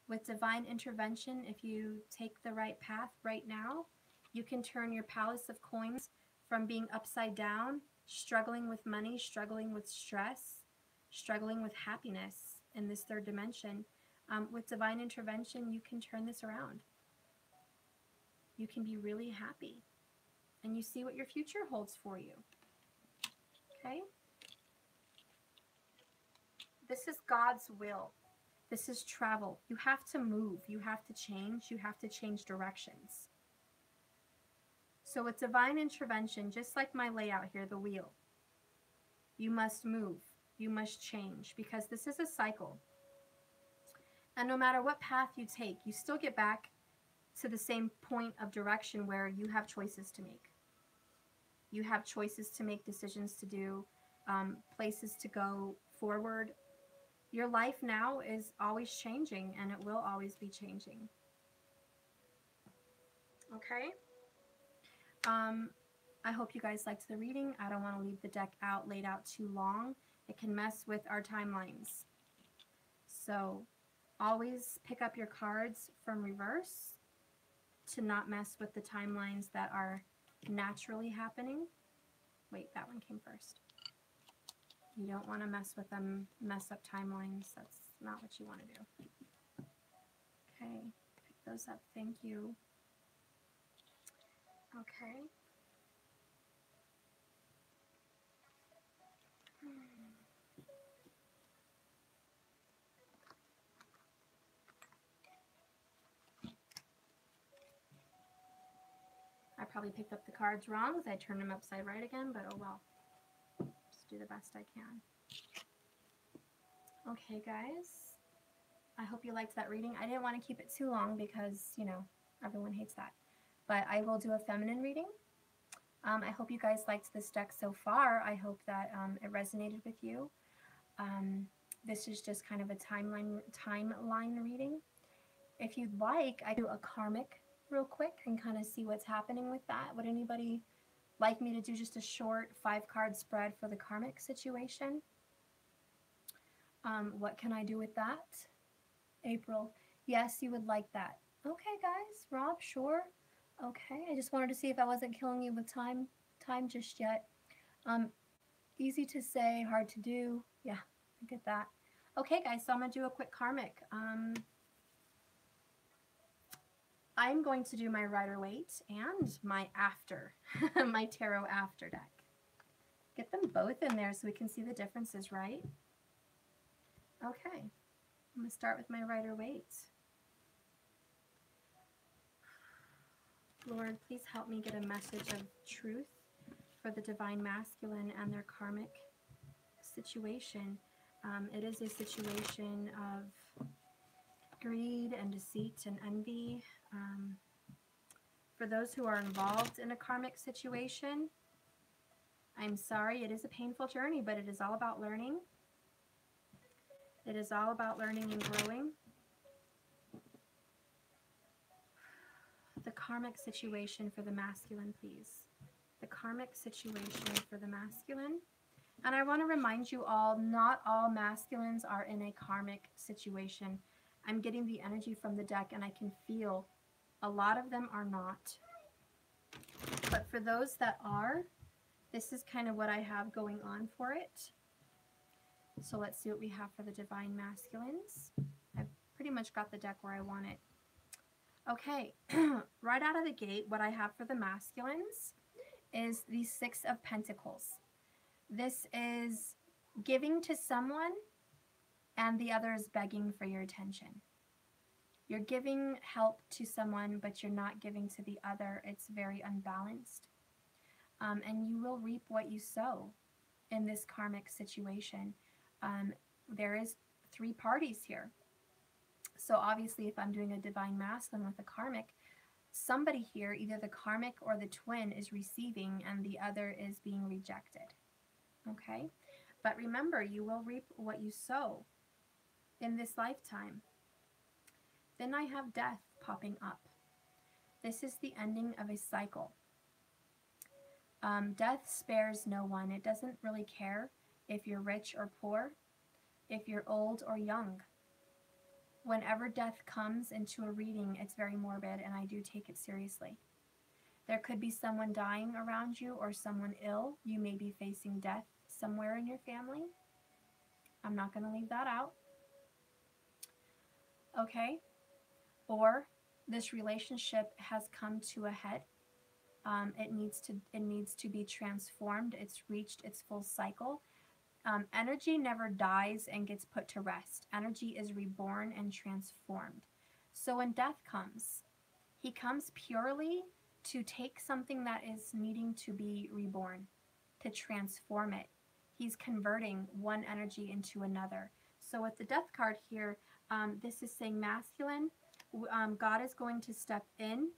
Speaker 1: With divine intervention, if you take the right path right now, you can turn your Palace of Coins from being upside down, struggling with money, struggling with stress, struggling with happiness in this third dimension. With divine intervention, you can turn this around. You can be really happy, and you see what your future holds for you. Okay? This is God's will. This is travel. You have to move. You have to change. You have to change directions. So with divine intervention, just like my layout here, the wheel, you must move. You must change, because this is a cycle. And no matter what path you take, you still get back to the same point of direction where you have choices to make. You have choices to make, decisions to do, places to go forward. Your life now is always changing, and it will always be changing. Okay? I hope you guys liked the reading. I don't want to leave the deck laid out too long. It can mess with our timelines. So always pick up your cards from reverse to not mess with the timelines that are naturally happening. Wait, that one came first. You don't want to mess with them, mess up timelines. That's not what you want to do. Okay, pick those up. Thank you. Okay. I probably picked up the cards wrong because I turned them upside right again, but oh well. Just do the best I can. Okay, guys. I hope you liked that reading. I didn't want to keep it too long because, you know, everyone hates that. But I will do a feminine reading. I hope you guys liked this deck so far. I hope that it resonated with you. This is just kind of a timeline reading. If you'd like, I do a karmic real quick and kind of see what's happening with that. Would anybody like me to do just a short 5-card spread for the karmic situation? What can I do with that? April, yes, you would like that. Okay, guys. Rob, sure. Okay, I just wanted to see if I wasn't killing you with time just yet. Easy to say, hard to do. Yeah, I get that. Okay, guys, so I'm going to do a quick karmic. I'm going to do my Rider-Waite and my after, my tarot after deck. Get them both in there so we can see the differences, right? Okay, I'm going to start with my Rider-Waite. Lord, please help me get a message of truth for the divine masculine and their karmic situation. It is a situation of greed and deceit and envy. For those who are involved in a karmic situation, I'm sorry, it is a painful journey, but it is all about learning. It is all about learning and growing. The karmic situation for the masculine, please. The karmic situation for the masculine. And I want to remind you all, not all masculines are in a karmic situation. I'm getting the energy from the deck and I can feel a lot of them are not. But for those that are, this is kind of what I have going on for it. So let's see what we have for the divine masculines. I've pretty much got the deck where I want it. Okay, right out of the gate, what I have for the masculines is the Six of Pentacles. This is giving to someone and the other is begging for your attention. You're giving help to someone, but you're not giving to the other. It's very unbalanced. And you will reap what you sow in this karmic situation. There is 3 parties here. So obviously, if I'm doing a divine masculine with a karmic, somebody here, either the karmic or the twin, is receiving and the other is being rejected. Okay? But remember, you will reap what you sow in this lifetime. Then I have death popping up. This is the ending of a cycle. Death spares no one. It doesn't really care if you're rich or poor, if you're old or young. Whenever death comes into a reading, it's very morbid, and I do take it seriously. There could be someone dying around you or someone ill. You may be facing death somewhere in your family. I'm not going to leave that out. Okay? Or this relationship has come to a head. It needs to be transformed. It's reached its full cycle. Energy never dies and gets put to rest. Energy is reborn and transformed. So when death comes, he comes purely to take something that is needing to be reborn, to transform it. He's converting one energy into another. So with the death card here, this is saying masculine. God is going to step in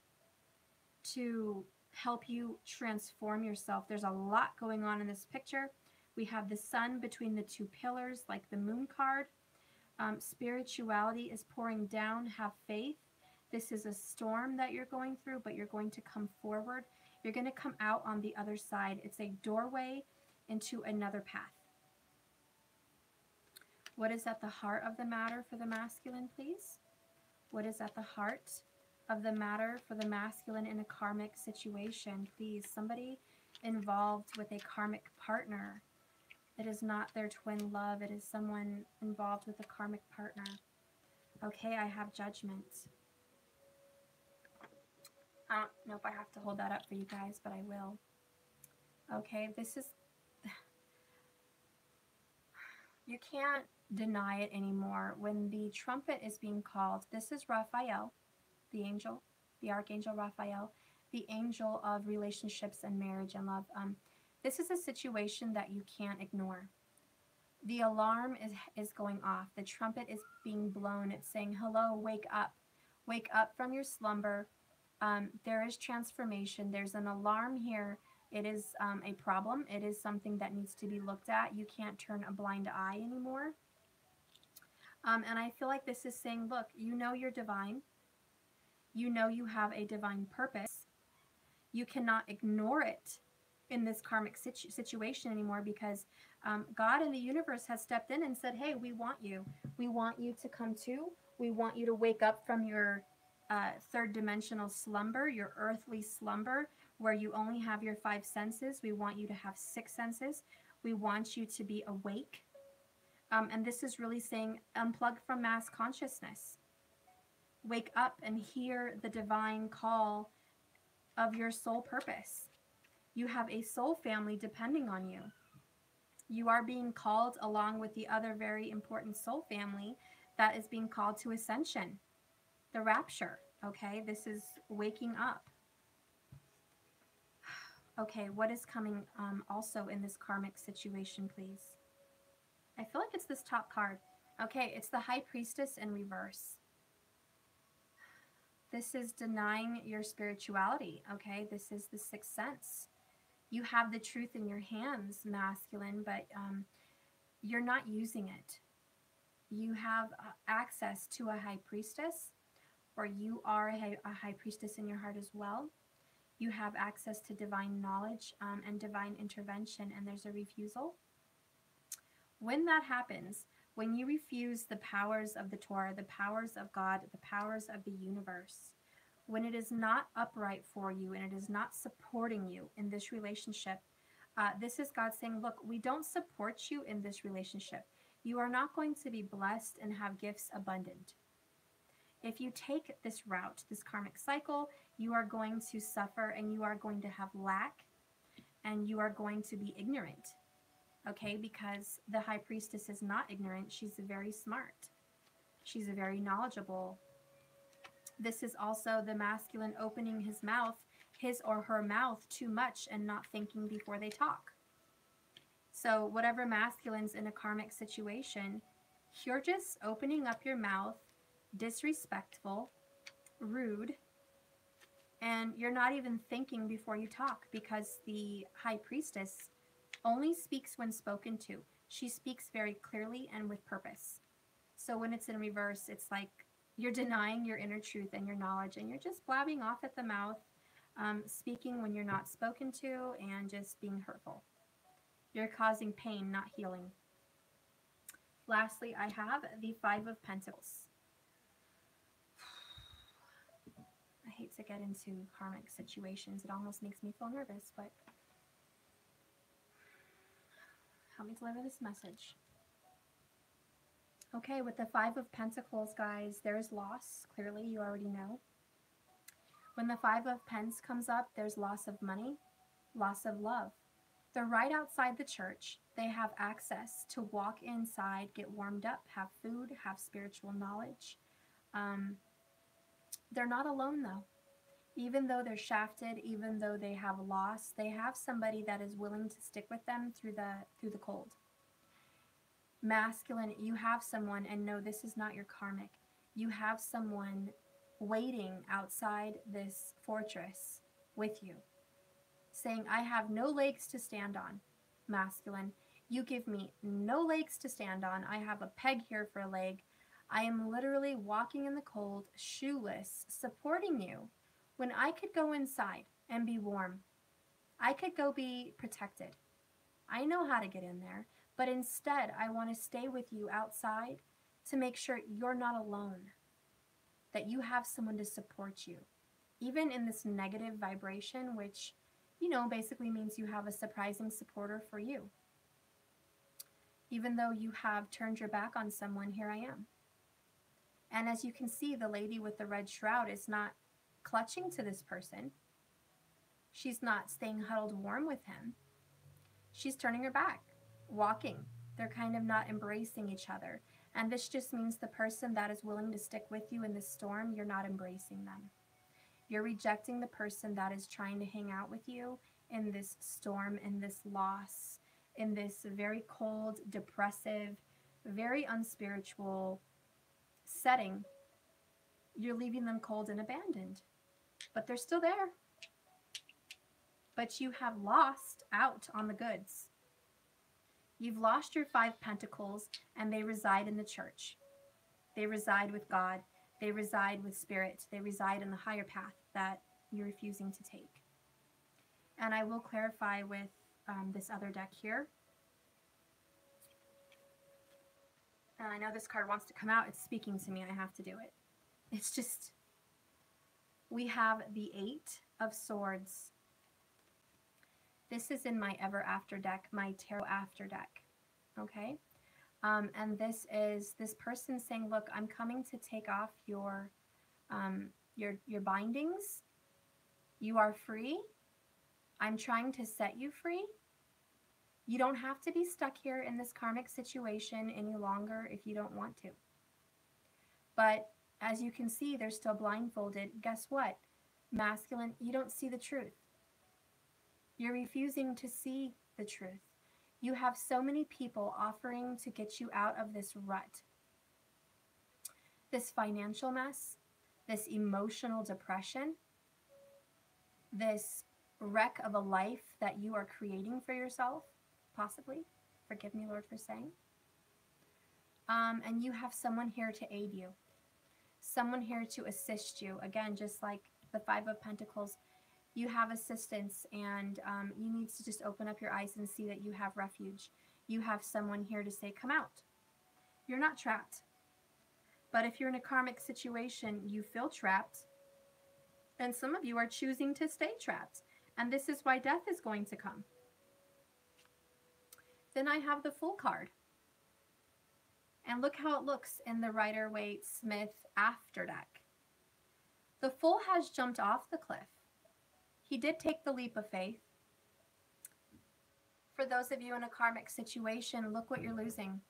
Speaker 1: to help you transform yourself. There's a lot going on in this picture. We have the sun between the 2 pillars, like the moon card. Spirituality is pouring down. Have faith. This is a storm that you're going through, but you're going to come forward. You're going to come out on the other side. It's a doorway into another path. What is at the heart of the matter for the masculine, please? What is at the heart of the matter for the masculine in a karmic situation, please? Somebody involved with a karmic partner. It is not their twin love. It is someone involved with a karmic partner. Okay, I have judgment. I don't know if I have to hold that up for you guys, but I will. Okay, this is... You can't deny it anymore. When the trumpet is being called, this is Raphael, the angel, the archangel Raphael, the angel of relationships and marriage and love. This is a situation that you can't ignore. The alarm is going off. The trumpet is being blown. It's saying, hello, wake up. Wake up from your slumber. There is transformation. There's an alarm here. It is a problem. It is something that needs to be looked at. You can't turn a blind eye anymore. And I feel like this is saying, look, you know you're divine. You know you have a divine purpose. You cannot ignore it in this karmic situation anymore, because God and the universe has stepped in and said, hey, we want you. We want you to come to. We want you to wake up from your third dimensional slumber, your earthly slumber, where you only have your 5 senses. We want you to have 6 senses. We want you to be awake. And this is really saying, unplug from mass consciousness. Wake up and hear the divine call of your soul purpose. You have a soul family depending on you. You are being called along with the other very important soul family that is being called to ascension, the rapture. Okay, this is waking up. Okay, what is coming also in this karmic situation, please? I feel like it's this top card. Okay, it's the High Priestess in reverse. This is denying your spirituality, okay? This is the 6th sense. You have the truth in your hands, masculine, but you're not using it. You have access to a high priestess, or you are a high priestess in your heart as well. You have access to divine knowledge and divine intervention, and there's a refusal. When that happens, when you refuse the powers of the Torah, the powers of God, the powers of the universe, when it is not upright for you and it is not supporting you in this relationship, this is God saying, look, we don't support you in this relationship. You are not going to be blessed and have gifts abundant. If you take this route, this karmic cycle, you are going to suffer and you are going to have lack and you are going to be ignorant. Okay, because the high priestess is not ignorant. She's very smart. She's a very knowledgeable. This is also the masculine opening his mouth, his or her mouth too much and not thinking before they talk. So whatever masculine's in a karmic situation, you're just opening up your mouth, disrespectful, rude, and you're not even thinking before you talk, because the high priestess only speaks when spoken to. She speaks very clearly and with purpose. So when it's in reverse, it's like you're denying your inner truth and your knowledge, and you're just blabbing off at the mouth, speaking when you're not spoken to, and just being hurtful. You're causing pain, not healing. Lastly, I have the Five of Pentacles. I hate to get into karmic situations. It almost makes me feel nervous, but help me deliver this message. Okay, with the Five of Pentacles, guys, there's loss. Clearly, you already know. When the Five of Pence comes up, there's loss of money, loss of love. They're right outside the church. They have access to walk inside, get warmed up, have food, have spiritual knowledge. They're not alone, though. Even though they're shafted, even though they have loss, they have somebody that is willing to stick with them through the cold. Masculine, you have someone, and no, this is not your karmic. You have someone waiting outside this fortress with you, saying, I have no legs to stand on. Masculine, you give me no legs to stand on. I have a peg here for a leg. I am literally walking in the cold, shoeless, supporting you, when I could go inside and be warm. I could go be protected. I know how to get in there, but instead I want to stay with you outside to make sure you're not alone, that you have someone to support you, even in this negative vibration, which, you know, basically means you have a surprising supporter for you. Even though you have turned your back on someone, here I am. And as you can see, the lady with the red shroud is not clutching to this person. She's not staying huddled warm with him. She's turning her back, walking. They're kind of not embracing each other. And this just means the person that is willing to stick with you in this storm, you're not embracing them. You're rejecting the person that is trying to hang out with you in this storm, in this loss, in this very cold, depressive, very unspiritual setting. You're leaving them cold and abandoned. But they're still there. But you have lost out on the goods. You've lost your Five Pentacles, and they reside in the church. They reside with God. They reside with spirit. They reside in the higher path that you're refusing to take. And I will clarify with this other deck here. And I know this card wants to come out. It's speaking to me. I have to do it. It's just, we have the Eight of Swords. This is in my Ever After deck, my Tarot After deck. Okay? And this is this person saying, look, I'm coming to take off your bindings. You are free. I'm trying to set you free. You don't have to be stuck here in this karmic situation any longer if you don't want to. But as you can see, they're still blindfolded. Guess what? Masculine, you don't see the truth. You're refusing to see the truth. You have so many people offering to get you out of this rut, this financial mess, this emotional depression, this wreck of a life that you are creating for yourself, possibly. Forgive me, Lord, for saying. And you have someone here to aid you, someone here to assist you. Again, just like the Five of Pentacles, you have assistance, and you need to just open up your eyes and see that you have refuge. You have someone here to say, come out. You're not trapped. But if you're in a karmic situation, you feel trapped. And some of you are choosing to stay trapped. And this is why death is going to come. Then I have the Fool card. And look how it looks in the Rider-Waite-Smith after deck. The Fool has jumped off the cliff. He did take the leap of faith. For those of you in a karmic situation, look what you're losing.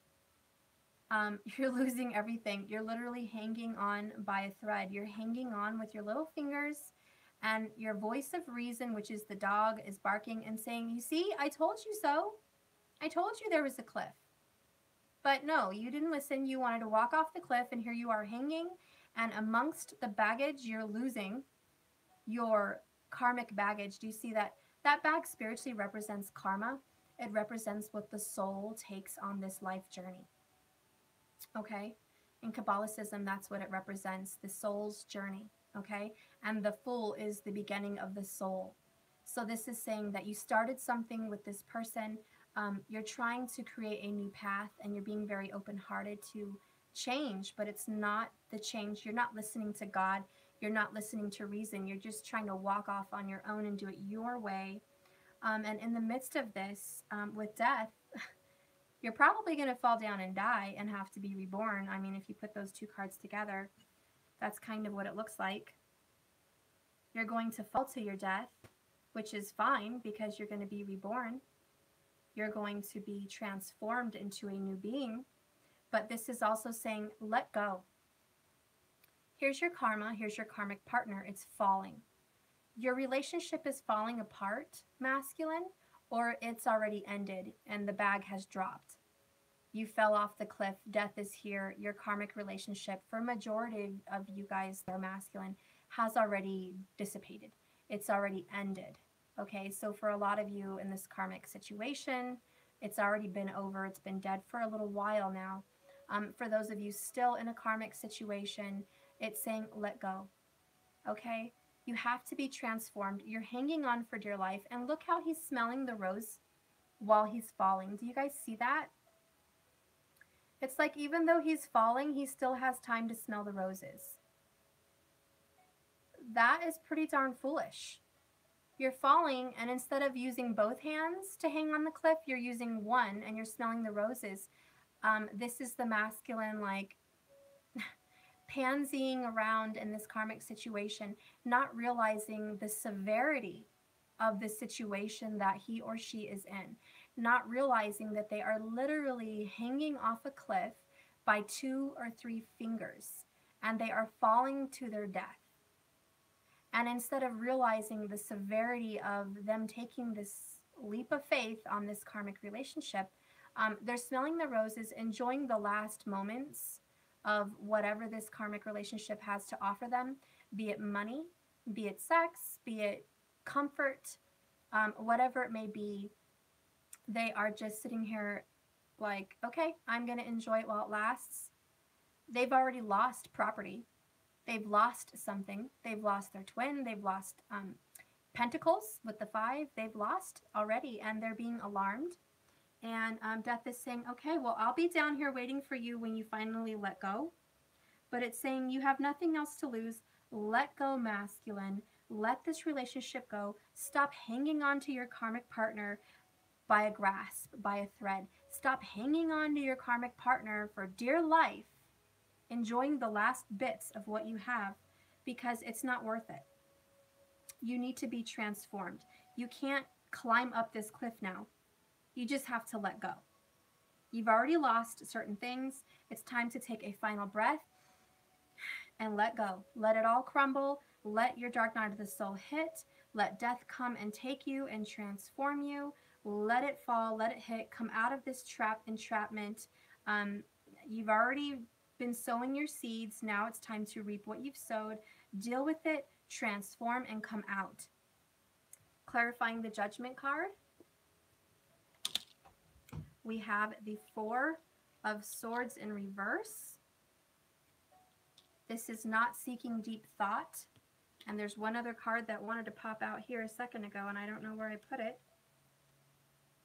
Speaker 1: You're losing everything. You're literally hanging on by a thread. You're hanging on with your little fingers, and your voice of reason, which is the dog, is barking and saying, you see, I told you so. I told you there was a cliff. But no, you didn't listen. You wanted to walk off the cliff, and here you are hanging, and amongst the baggage, you're losing your karmic baggage. Do you see that? That bag spiritually represents karma. It represents what the soul takes on this life journey. Okay? In Kabbalicism, that's what it represents, the soul's journey. Okay? And the Fool is the beginning of the soul. So this is saying that you started something with this person. You're trying to create a new path, and you're being very open-hearted to change, but it's not the change. You're not listening to God. You're not listening to reason. You're just trying to walk off on your own and do it your way. And in the midst of this, with death, you're probably going to fall down and die and have to be reborn. I mean, if you put those two cards together, that's kind of what it looks like. You're going to fall to your death, which is fine because you're going to be reborn. You're going to be transformed into a new being. But this is also saying, let go. Here's your karma. Here's your karmic partner. It's falling. Your relationship is falling apart, masculine, or it's already ended and the bag has dropped. You fell off the cliff. Death is here. Your karmic relationship, for a majority of you guys that are masculine, has already dissipated. It's already ended. Okay, so for a lot of you in this karmic situation, it's already been over. It's been dead for a little while now. For those of you still in a karmic situation, it's saying let go. Okay, you have to be transformed. You're hanging on for dear life. And look how he's smelling the rose while he's falling. Do you guys see that? It's like even though he's falling, he still has time to smell the roses. That is pretty darn foolish. You're falling, and instead of using both hands to hang on the cliff, you're using one and you're smelling the roses. This is the masculine, like, pansying around in this karmic situation, not realizing the severity of the situation that he or she is in, not realizing that they are literally hanging off a cliff by 2 or 3 fingers, and they are falling to their death. And instead of realizing the severity of them taking this leap of faith on this karmic relationship, they're smelling the roses, enjoying the last moments of whatever this karmic relationship has to offer them, be it money, be it sex, be it comfort, whatever it may be. They are just sitting here like, okay, I'm going to enjoy it while it lasts. They've already lost property. They've lost something. They've lost their twin. They've lost pentacles with the 5. They've lost already, and they're being alarmed. And death is saying, okay, well, I'll be down here waiting for you when you finally let go. But it's saying you have nothing else to lose. Let go, masculine. Let this relationship go. Stop hanging on to your karmic partner by a grasp, by a thread. Stop hanging on to your karmic partner for dear life, enjoying the last bits of what you have, because it's not worth it. You need to be transformed. You can't climb up this cliff now. You just have to let go. You've already lost certain things. It's time to take a final breath and let go. Let it all crumble. Let your dark night of the soul hit. Let death come and take you and transform you. Let it fall. Let it hit. Come out of this entrapment. You've already been sowing your seeds. Now it's time to reap what you've sowed. Deal with it, transform, and come out. Clarifying the Judgment card, we have the 4 of Swords in reverse. This is not seeking deep thought. And there's one other card that wanted to pop out here a second ago, and I don't know where I put it.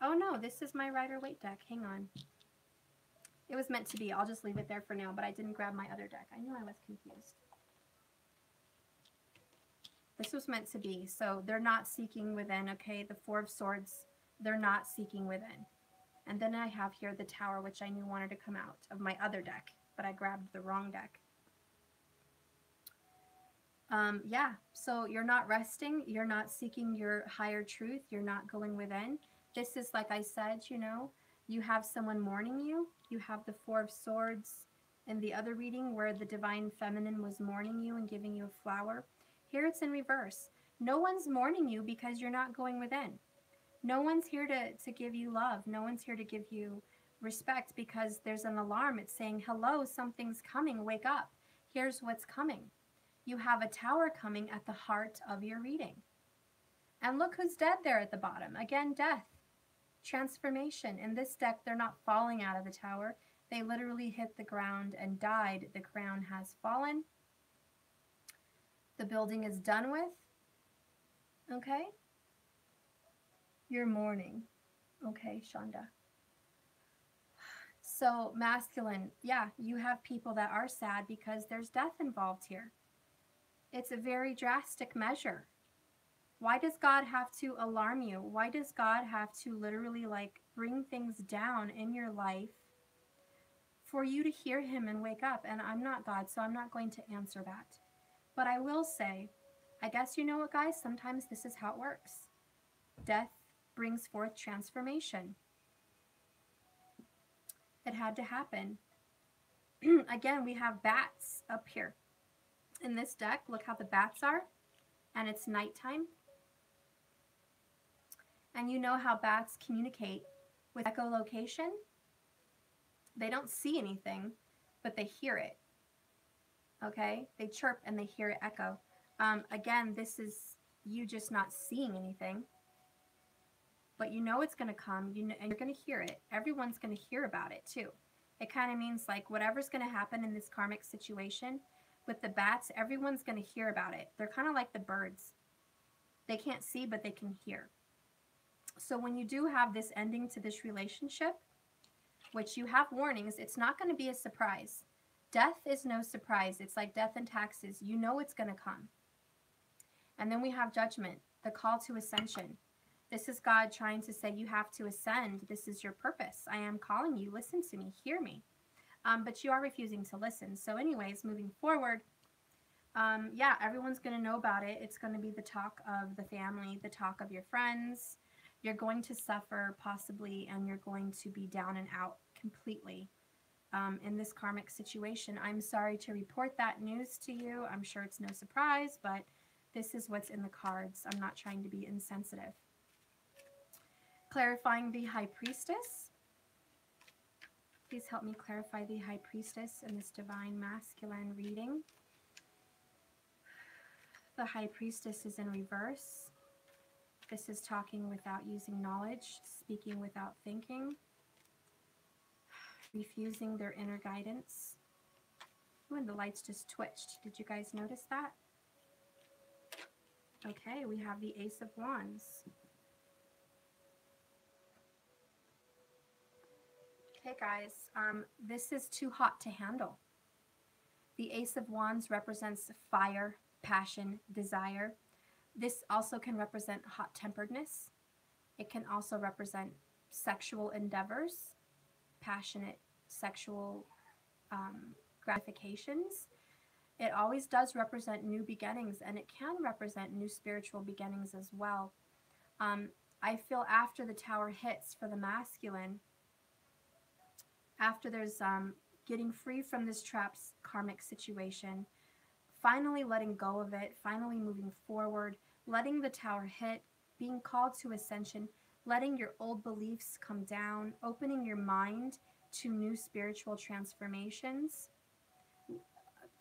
Speaker 1: Oh no, this is my Rider-Waite deck. Hang on. It was meant to be. I'll just leave it there for now, but I didn't grab my other deck. I knew I was confused. This was meant to be. So they're not seeking within, okay? The 4 of Swords, they're not seeking within. And then I have here the Tower, which I knew wanted to come out of my other deck, but I grabbed the wrong deck. Yeah, so you're not resting, you're not seeking your higher truth, you're not going within. This is, like I said, you know, you have someone mourning you. You have the Four of Swords in the other reading where the Divine Feminine was mourning you and giving you a flower. Here it's in reverse. No one's mourning you because you're not going within. No one's here to give you love. No one's here to give you respect because there's an alarm. It's saying, hello, something's coming, wake up. Here's what's coming. You have a Tower coming at the heart of your reading. And look who's dead there at the bottom. Again, death, transformation. In this deck, they're not falling out of the Tower. They literally hit the ground and died. The crown has fallen. The building is done with. Okay? You're mourning. Okay, Shonda. So masculine, yeah, you have people that are sad because there's death involved here. It's a very drastic measure. Why does God have to alarm you? Why does God have to literally like bring things down in your life for you to hear him and wake up? And I'm not God, so I'm not going to answer that. But I will say, I guess you know what, guys? Sometimes this is how it works. Death brings forth transformation. It had to happen. Again, we have bats up here. In this deck, look how the bats are. And it's nighttime. And you know how bats communicate with echolocation? They don't see anything, but they hear it. Okay? They chirp and they hear it echo. Again, this is you just not seeing anything. But you know it's going to come, you know, and you're going to hear it. Everyone's going to hear about it too. It kind of means like whatever's going to happen in this karmic situation with the bats, everyone's going to hear about it. They're kind of like the birds. They can't see, but they can hear. So when you do have this ending to this relationship, which you have warnings, it's not going to be a surprise. Death is no surprise. It's like death and taxes. You know it's going to come. And then we have judgment, the call to ascension. This is God trying to say you have to ascend. This is your purpose. I am calling you. Listen to me. Hear me. But you are refusing to listen. So anyways, moving forward, yeah, everyone's going to know about it. It's going to be the talk of the family, the talk of your friends. You're going to suffer possibly, and you're going to be down and out completely in this karmic situation. I'm sorry to report that news to you. I'm sure it's no surprise, but this is what's in the cards. I'm not trying to be insensitive. Clarifying the High Priestess. Please help me clarify the High Priestess in this Divine Masculine reading. The High Priestess is in reverse. This is talking without using knowledge, speaking without thinking, refusing their inner guidance. Ooh, and the lights just twitched. Did you guys notice that? Okay, we have the Ace of Wands. Okay, guys, this is too hot to handle. The Ace of Wands represents fire, passion, desire. This also can represent hot-temperedness. It can also represent sexual endeavors, passionate sexual gratifications. It always does represent new beginnings, and it can represent new spiritual beginnings as well. I feel after the Tower hits for the masculine, after there's getting free from this trapped karmic situation, finally letting go of it, finally moving forward, letting the Tower hit, being called to ascension, letting your old beliefs come down, opening your mind to new spiritual transformations,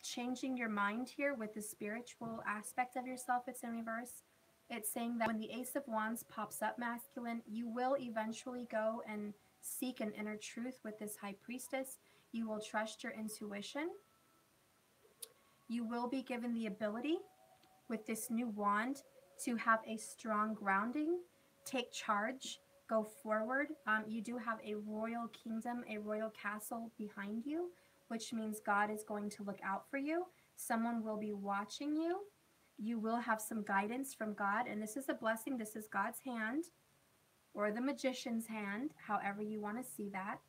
Speaker 1: changing your mind here with the spiritual aspect of yourself. It's in reverse. It's saying that when the Ace of Wands pops up, masculine, you will eventually go and seek an inner truth with this High Priestess. You will trust your intuition. You will be given the ability with this new wand to have a strong grounding, take charge, go forward. You do have a royal kingdom, a royal castle behind you, which means God is going to look out for you. Someone will be watching you. You will have some guidance from God, and this is a blessing. This is God's hand. or the magician's hand, however you want to see that.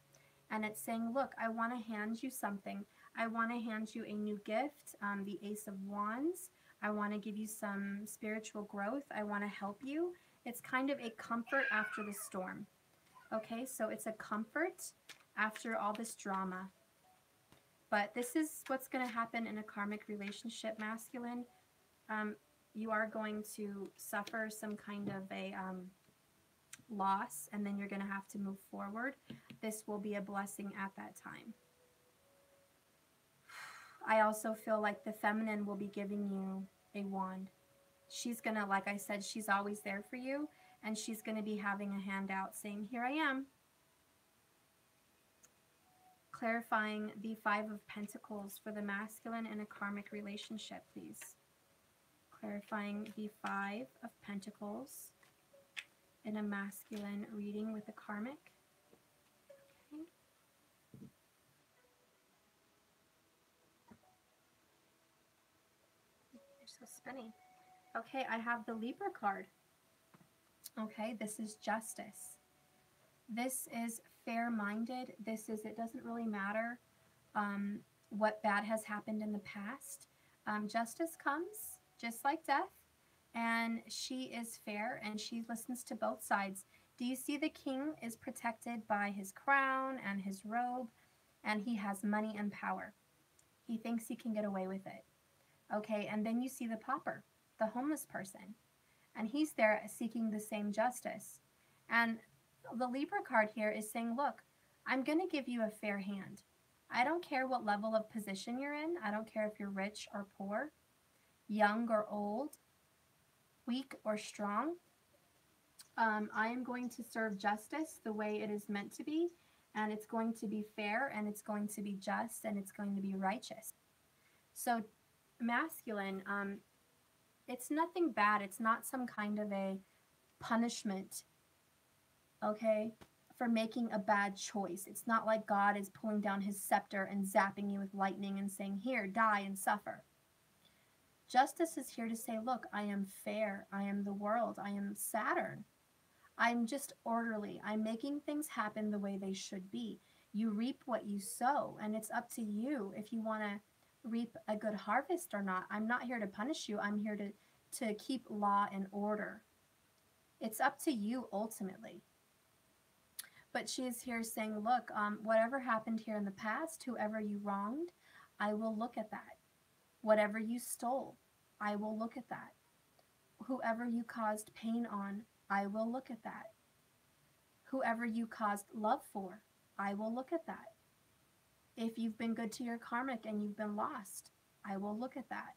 Speaker 1: And it's saying, look, I want to hand you something. I want to hand you a new gift, the Ace of Wands. I want to give you some spiritual growth. I want to help you. It's kind of a comfort after the storm. Okay, so it's a comfort after all this drama. But this is what's going to happen in a karmic relationship, masculine. You are going to suffer some kind of a loss, and then you're going to have to move forward. This will be a blessing at that time. I also feel like the feminine will be giving you a wand. She's going to, like I said, she's always there for you, and she's going to be having a handout saying, here I am. Clarifying the Five of Pentacles for the masculine in a karmic relationship, please. Clarifying the Five of Pentacles in a masculine reading with a karmic. Okay. They're so spinny. Okay, I have the Libra card. Okay, this is justice. This is fair-minded. This is, it doesn't really matter what bad has happened in the past. Justice comes just like death, and she is fair, and she listens to both sides. Do you see the king is protected by his crown and his robe, and he has money and power. He thinks he can get away with it. Okay, and then you see the pauper, the homeless person, and he's there seeking the same justice. And the Libra card here is saying, look, I'm going to give you a fair hand. I don't care what level of position you're in. I don't care if you're rich or poor, young or old, weak or strong. I am going to serve justice the way it is meant to be, and it's going to be fair, and it's going to be just, and it's going to be righteous. So masculine, it's nothing bad. It's not some kind of a punishment, okay, for making a bad choice. It's not like God is pulling down his scepter and zapping you with lightning and saying, here, die and suffer. Justice is here to say, look, I am fair. I am the world. I am Saturn. I'm just orderly. I'm making things happen the way they should be. You reap what you sow, and it's up to you if you want to reap a good harvest or not. I'm not here to punish you. I'm here to keep law and order. It's up to you ultimately. But she is here saying, look, whatever happened here in the past, whoever you wronged, I will look at that. Whatever you stole, I will look at that. Whoever you caused pain on, I will look at that. Whoever you caused love for, I will look at that. If you've been good to your karmic and you've been lost, I will look at that.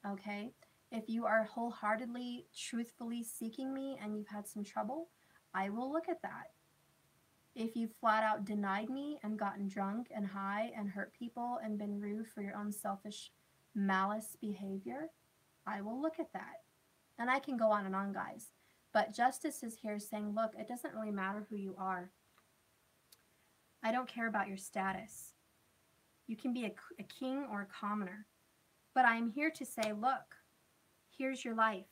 Speaker 1: Okay? If you are wholeheartedly, truthfully seeking me and you've had some trouble, I will look at that. If you've flat out denied me and gotten drunk and high and hurt people and been rude for your own selfish malice behavior, I will look at that. And I can go on and on, guys. But justice is here saying, look, it doesn't really matter who you are. I don't care about your status. You can be a king or a commoner. But I'm here to say, look, here's your life.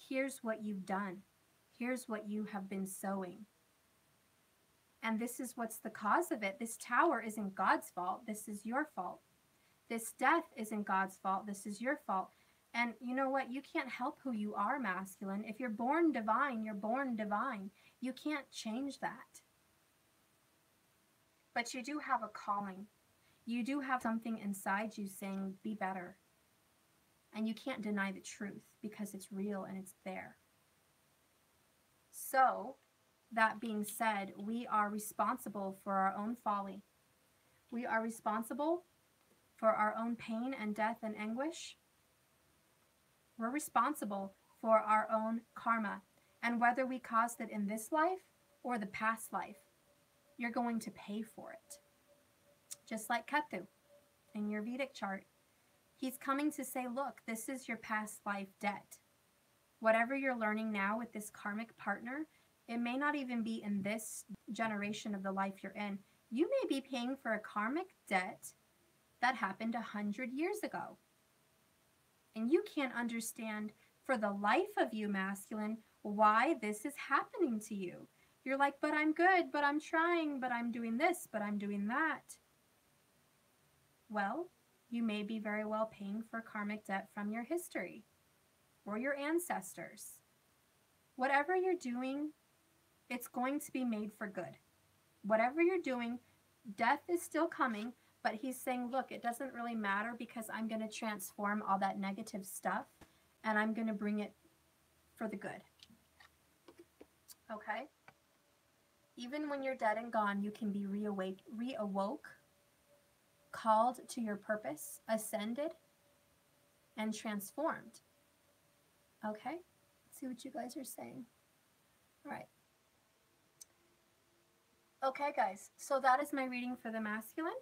Speaker 1: Here's what you've done. Here's what you have been sowing. And this is what's the cause of it. This tower isn't God's fault. This is your fault. This death isn't God's fault. This is your fault. And you know what? You can't help who you are, masculine. If you're born divine, you're born divine. You can't change that. But you do have a calling. You do have something inside you saying, be better. And you can't deny the truth because it's real and it's there. So, that being said, we are responsible for our own folly. We are responsible for our own pain and death and anguish. We're responsible for our own karma. And whether we caused it in this life or the past life, you're going to pay for it. Just like Ketu in your Vedic chart. He's coming to say, look, this is your past life debt. Whatever you're learning now with this karmic partner, it may not even be in this generation of the life you're in. You may be paying for a karmic debt that happened 100 years ago. And you can't understand for the life of you, masculine, why this is happening to you. You're like, but I'm good, but I'm trying, but I'm doing this, but I'm doing that. Well, you may be very well paying for karmic debt from your history or your ancestors. Whatever you're doing, it's going to be made for good. Whatever you're doing, death is still coming, but he's saying, look, it doesn't really matter because I'm going to transform all that negative stuff and I'm going to bring it for the good. Okay? Even when you're dead and gone, you can be reawoke, called to your purpose, ascended, and transformed. Okay? Let's see what you guys are saying. All right. Okay, guys, so that is my reading for the masculine.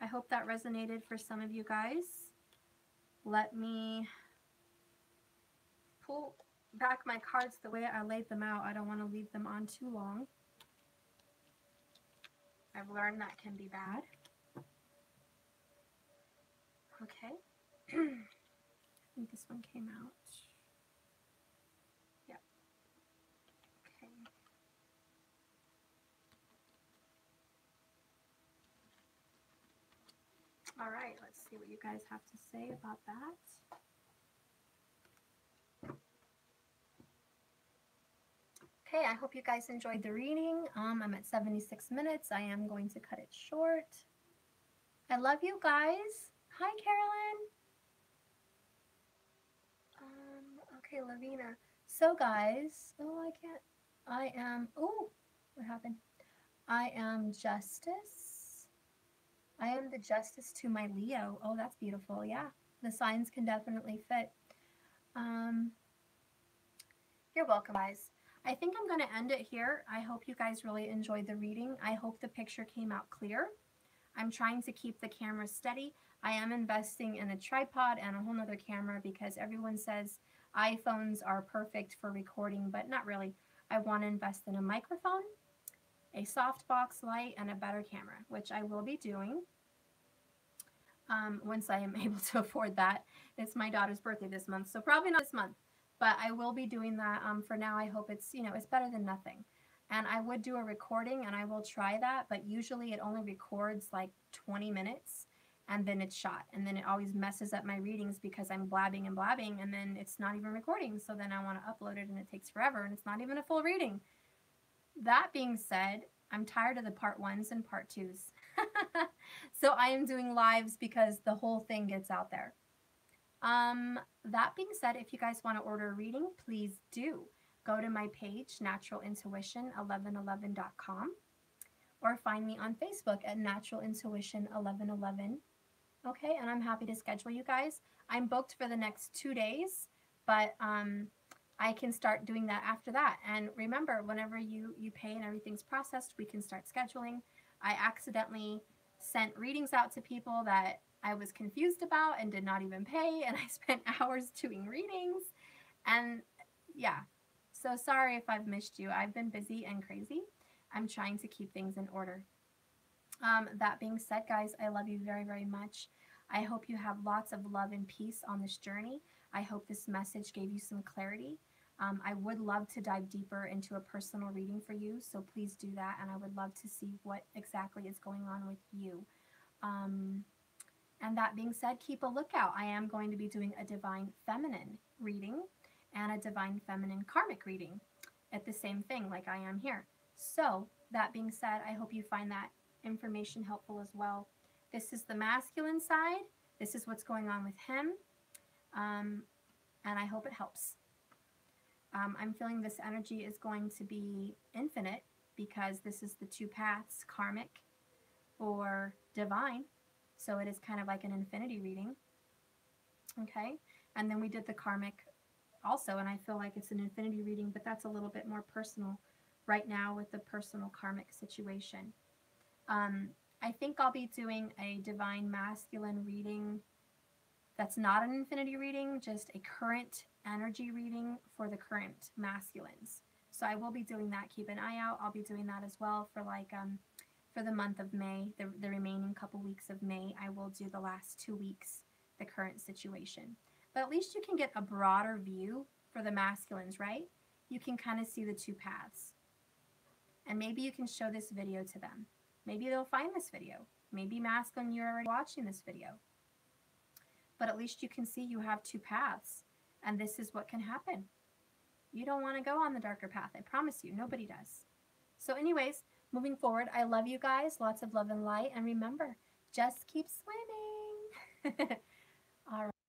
Speaker 1: I hope that resonated for some of you guys. Let me pull back my cards the way I laid them out. I don't want to leave them on too long. I've learned that can be bad. Okay. I think this one came out. Yep. Okay. All right, let's see what you guys have to say about that. Okay, I hope you guys enjoyed the reading. I'm at 76 minutes. I am going to cut it short. I love you guys. Hi, Carolyn. Okay, Lavina. So, guys, what happened? I am justice. I am the justice to my Leo. Oh, that's beautiful. Yeah, the signs can definitely fit. You're welcome, guys. I think I'm going to end it here. I hope you guys really enjoyed the reading. I hope the picture came out clear. I'm trying to keep the camera steady. I am investing in a tripod and a whole nother camera because everyone says iPhones are perfect for recording, but not really. I want to invest in a microphone, a softbox light, and a better camera, which I will be doing once I am able to afford that. It's my daughter's birthday this month, so probably not this month, but I will be doing that. For now, I hope it's, it's better than nothing. And I would do a recording, and I will try that, but usually it only records like 20 minutes, and then it's shot. And then it always messes up my readings because I'm blabbing and blabbing, and then it's not even recording. So then I want to upload it, and it takes forever, and it's not even a full reading. That being said, I'm tired of the part 1s and part 2s. So I am doing lives because the whole thing gets out there. That being said, if you guys want to order a reading, please do. Go to my page, naturalintuition1111.com, or find me on Facebook at naturalintuition1111. Okay, and I'm happy to schedule you guys. I'm booked for the next 2 days, but I can start doing that after that. And remember, whenever you pay and everything's processed, we can start scheduling. I accidentally sent readings out to people that I was confused about and did not even pay, and I spent hours doing readings. And yeah, so sorry if I've missed you. I've been busy and crazy. I'm trying to keep things in order. That being said, guys, I love you very, very much. I hope you have lots of love and peace on this journey. I hope this message gave you some clarity. I would love to dive deeper into a personal reading for you, so please do that, and I would love to see what exactly is going on with you. And that being said, keep a lookout. I am going to be doing a Divine Feminine reading and a Divine Feminine Karmic reading at the same thing like I am here. So that being said, I hope you find that information helpful as well. This is the masculine side. This is what's going on with him. And I hope it helps. I'm feeling this energy is going to be infinite because this is the 2 paths, karmic or divine. So it is kind of like an infinity reading. Okay. And then we did the karmic also, and I feel like it's an infinity reading, but that's a little bit more personal right now with the personal karmic situation. I think I'll be doing a divine masculine reading that's not an infinity reading, just a current energy reading for the current masculines. So I will be doing that. Keep an eye out. I'll be doing that as well for for the month of May, the remaining couple weeks of May. I will do the last 2 weeks, the current situation. But at least you can get a broader view for the masculines, right? You can kind of see the two paths. And maybe you can show this video to them. Maybe they'll find this video. Maybe masculine, you're already watching this video. But at least you can see you have two paths. And this is what can happen. You don't want to go on the darker path. I promise you, nobody does. So anyways, moving forward, I love you guys. Lots of love and light. And remember, just keep swimming. All right.